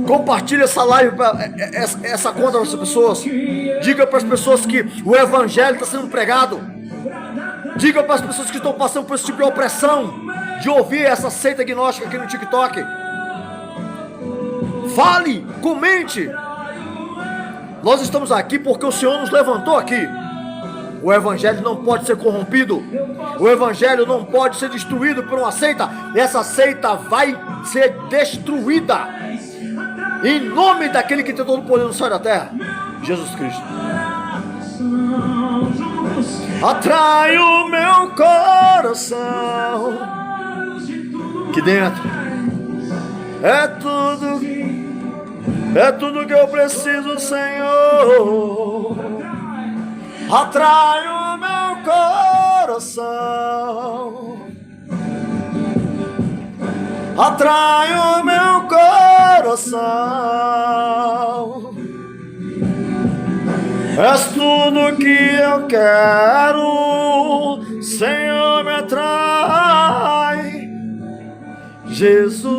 Compartilhe essa live, essa conta para as pessoas. Diga para as pessoas que o evangelho está sendo pregado. Diga para as pessoas que estão passando por esse tipo de opressão, de ouvir essa seita gnóstica aqui no TikTok. Fale, comente. Nós estamos aqui porque o Senhor nos levantou aqui. O evangelho não pode ser corrompido. O evangelho não pode ser destruído por uma seita. Essa seita vai ser destruída em nome daquele que tem todo o poder no céu e da terra, Jesus Cristo. Atrai o meu coração. Aqui dentro é tudo que eu preciso, Senhor. Atrai o meu coração. Atrai o meu coração. És tudo que eu quero, Senhor, me atrai, Jesus,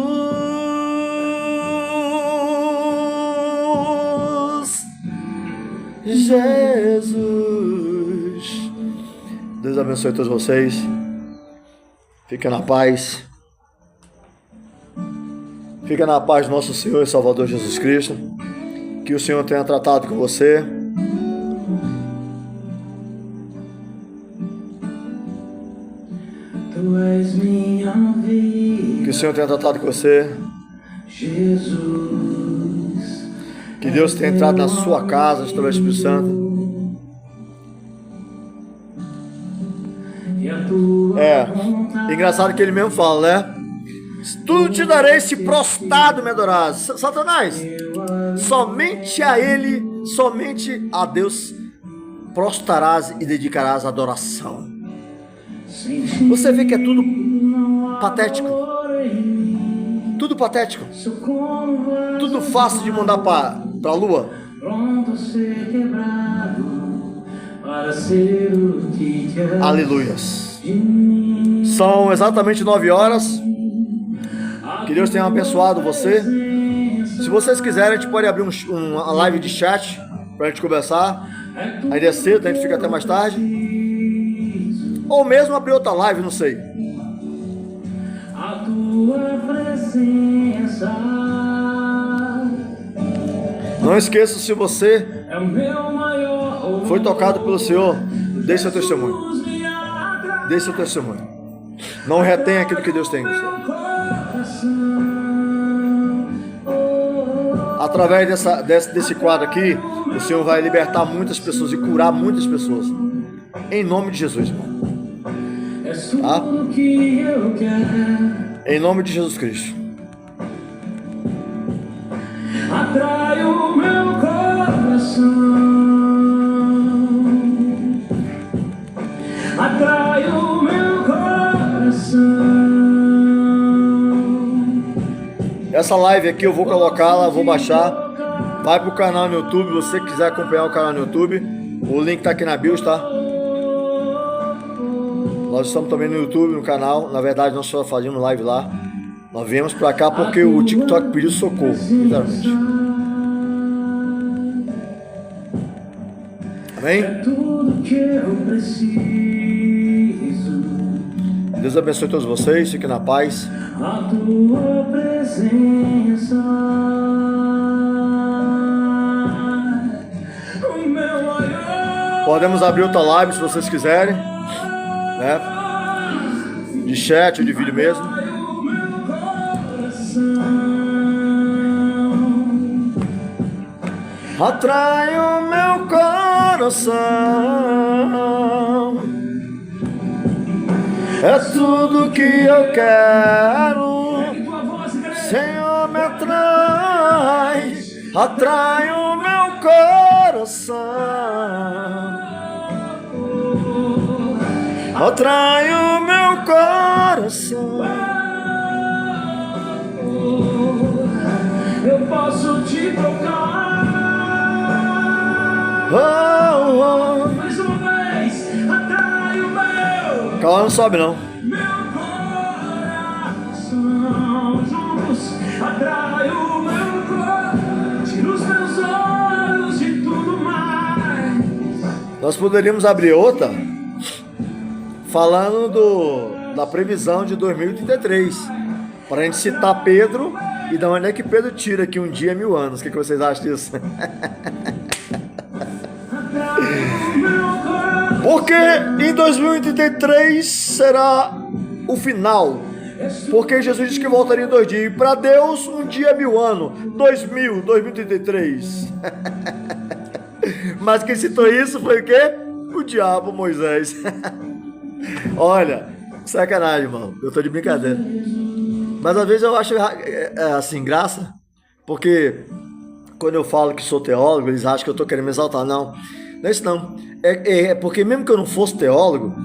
Jesus. Deus abençoe todos vocês. Fiquem na paz. Fica na paz do nosso Senhor e Salvador Jesus Cristo. Que o Senhor tenha tratado com você. Tu és minha vida, Que o Senhor tenha tratado com você. Jesus. Que Deus tenha entrado na sua casa através do Espírito Santo. E a tua Engraçado que ele mesmo fala, né? Tudo te darei se prostrado me adorares. Satanás, somente a ele, somente a Deus prostrarás e dedicarás adoração. Você vê que é tudo patético. Tudo patético. Tudo fácil de mandar para a lua. Aleluias. São exatamente 9 horas. Que Deus tenha abençoado você. Se vocês quiserem, a gente pode abrir uma live de chat pra gente conversar. Ainda é cedo, a gente fica até mais tarde. Ou mesmo abrir outra live, não sei. A tua presença. Não esqueça, se você É o meu maior foi tocado pelo Senhor, deixe seu testemunho. Deixe seu testemunho. Não retenha aquilo que Deus tem. Através desse quadro aqui, o Senhor vai libertar muitas pessoas e curar muitas pessoas. Em nome de Jesus, irmão. Tá? Em nome de Jesus Cristo. Atrai o meu coração. Atrai o meu coração. Essa live aqui eu vou colocá-la, vou baixar. Vai pro canal no YouTube, se você quiser acompanhar o canal no YouTube. O link tá aqui na bio, tá? Nós estamos também no YouTube, no canal. Na verdade, nós só fazemos live lá. Nós viemos pra cá porque o TikTok pediu socorro, literalmente. Amém? Tudo que eu preciso. Deus abençoe todos vocês, fiquem na paz. A tua presença. O meu maior. Podemos abrir outra live se vocês quiserem, né? De chat ou de vídeo mesmo. Atrai o meu coração. É tudo que eu quero. Senhor, me atrai. Atrai o meu coração. Atrai o meu coração. posso te tocar. Oh, Mais uma vez, atrai o meu. Calma, não sobe não. Meu coração, juntos, atrai o meu coração. Tira os meus olhos de tudo mais. Nós poderíamos abrir outra falando da previsão de 2033, para a gente citar Pedro e da onde é que Pedro tira que um dia é 1000 anos. O que vocês acham disso? Porque em 2033 será o final. Porque Jesus disse que voltaria em 2 dias. E para Deus, um dia é 1000 anos. 2033. Mas quem citou isso foi o quê? O diabo, Moisés. Olha, sacanagem, irmão. Eu tô de brincadeira. Mas às vezes eu acho assim, graça. Porque quando eu falo que sou teólogo, eles acham que eu tô querendo me exaltar. Não, não é isso não. É porque mesmo que eu não fosse teólogo,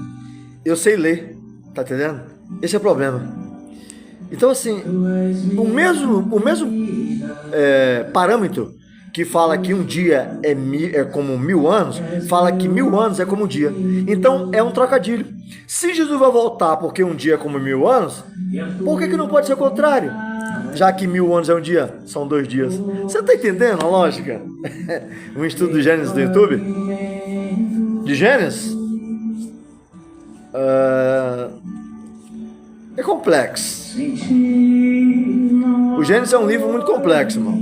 eu sei ler. Tá entendendo? Esse é o problema. Então assim, o mesmo parâmetro que fala que um dia é como 1000 anos, fala que 1000 anos é como um dia. Então é um trocadilho. Se Jesus vai voltar porque um dia é como 1000 anos, por que não pode ser o contrário? Já que 1000 anos é um dia, são 2 dias. Você está entendendo a lógica? Um estudo de Gênesis do YouTube? De Gênesis? É complexo. O Gênesis é um livro muito complexo, irmão.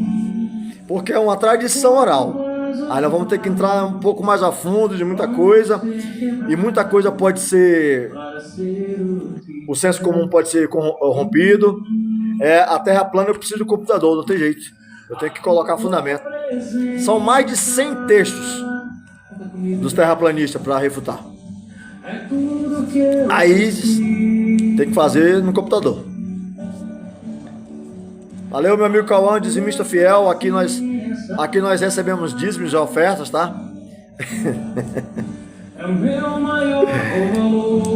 Porque é uma tradição oral. Aí nós vamos ter que entrar um pouco mais a fundo de muita coisa. E muita coisa pode ser... O senso comum pode ser corrompido. A terra plana eu preciso do computador, não tem jeito. Eu tenho que colocar fundamento. São mais de 100 textos dos terraplanistas para refutar. Aí tem que fazer no computador. Valeu, meu amigo Cauã, dizimista fiel. Aqui nós recebemos dízimos e ofertas, tá?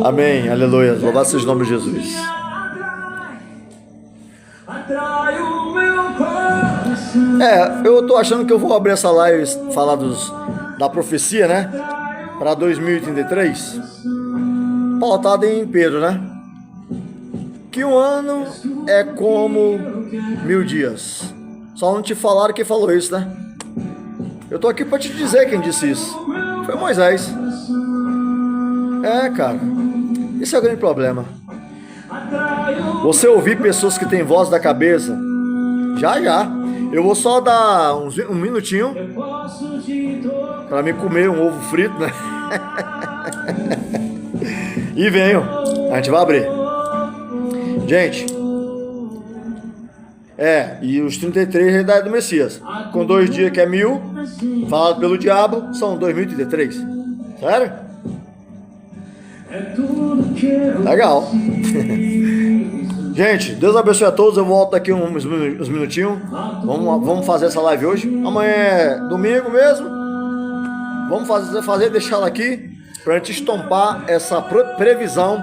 Amém, aleluia. Louvado seja o nome de Jesus. Eu tô achando que eu vou abrir essa live falar da profecia, né? Para 2033. Pautada em Pedro, né? Que um ano é como 1000 dias. Só não te falaram quem falou isso, né? Eu tô aqui para te dizer quem disse isso. Foi Moisés. Cara, esse é o grande problema. Você ouvir pessoas que têm voz da cabeça. Já. Eu vou só dar um minutinho para me comer um ovo frito, né? E venho. A gente vai abrir. Gente, e os 33 é a idade do Messias. Com 2 dias que é 1000, falado pelo diabo, são 2033. Sério? Legal. Gente, Deus abençoe a todos. Eu volto daqui uns minutinhos. Vamos fazer essa live hoje. Amanhã é domingo mesmo. Vamos deixar ela aqui pra gente estompar essa previsão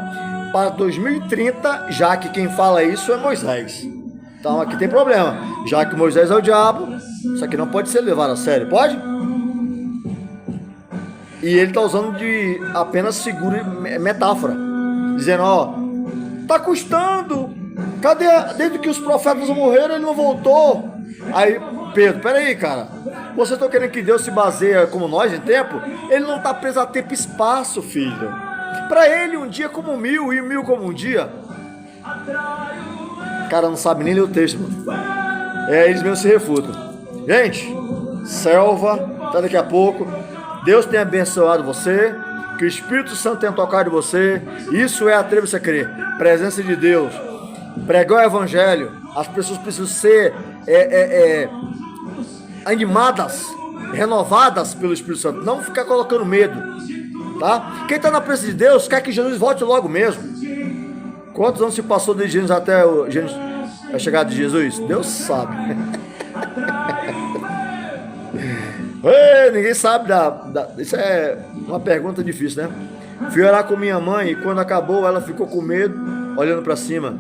para 2030, já que quem fala isso é Moisés. Então aqui tem problema. Já que Moisés é o diabo, isso aqui não pode ser levado a sério. Pode? E ele está usando de apenas figura metáfora. Dizendo, tá custando. Cadê? Desde que os profetas morreram, ele não voltou. Aí, Pedro, peraí, cara. Você está querendo que Deus se baseia como nós em tempo? Ele não está preso a tempo e espaço, filho. Para ele, um dia como 1000 e 1000 como um dia. Cara, não sabe nem ler o texto, mano. Eles mesmos se refutam. Gente, selva, até daqui a pouco. Deus tenha abençoado você. Que o Espírito Santo tenha tocado em você. Isso é atreva-se a crer. Presença de Deus. Pregar o Evangelho. As pessoas precisam ser animadas, renovadas pelo Espírito Santo. Não ficar colocando medo. Tá? Quem está na presença de Deus quer que Jesus volte logo mesmo. Quantos anos se passou desde Gênesis até a chegada de Jesus? Deus sabe. Ninguém sabe isso é uma pergunta difícil, né? Fui orar com minha mãe e quando acabou ela ficou com medo, olhando para cima.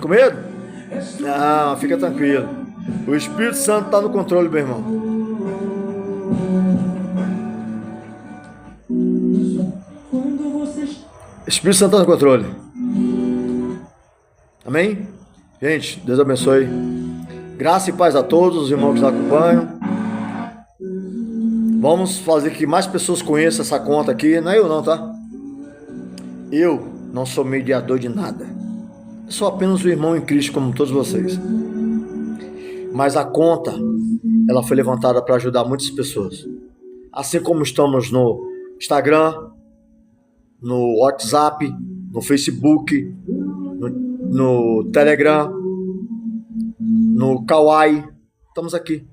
Com medo? Não, fica tranquilo. O Espírito Santo está no controle, meu irmão. Quando você O Espírito Santo está no controle. Amém? Gente, Deus abençoe. Graça e paz a todos os irmãos que nos acompanham. Vamos fazer que mais pessoas conheçam essa conta aqui. Não é eu não, tá? Eu não sou mediador de nada. Eu sou apenas um irmão em Cristo como todos vocês. Mas a conta, ela foi levantada para ajudar muitas pessoas. Assim como estamos no Instagram, no WhatsApp, no Facebook, no Telegram, no Kawaii. Estamos aqui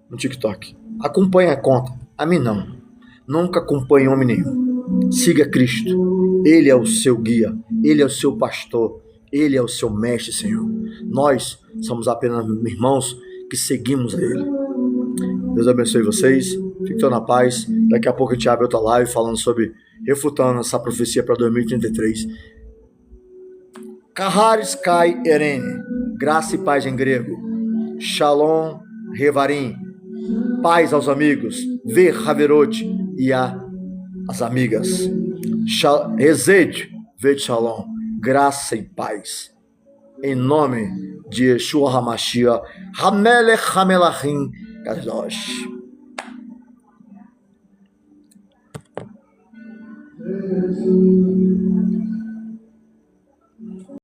no TikTok. Acompanhe a conta. A mim não. Nunca acompanhe homem nenhum. Siga Cristo. Ele é o seu guia. Ele é o seu pastor. Ele é o seu mestre, Senhor. Nós somos apenas irmãos que seguimos a Ele. Deus abençoe vocês. Fiquem na paz. Daqui a pouco a gente abre outra live falando sobre, refutando essa profecia para 2033. Kaharis Kai Erene. Graça e paz em grego. Shalom Revarim. Paz aos amigos. Ver Haverot e as amigas. Rezed Ved Shalom. Graça e paz. Em nome de Yeshua HaMashiach, Hamelech Hamelachim Kadosh.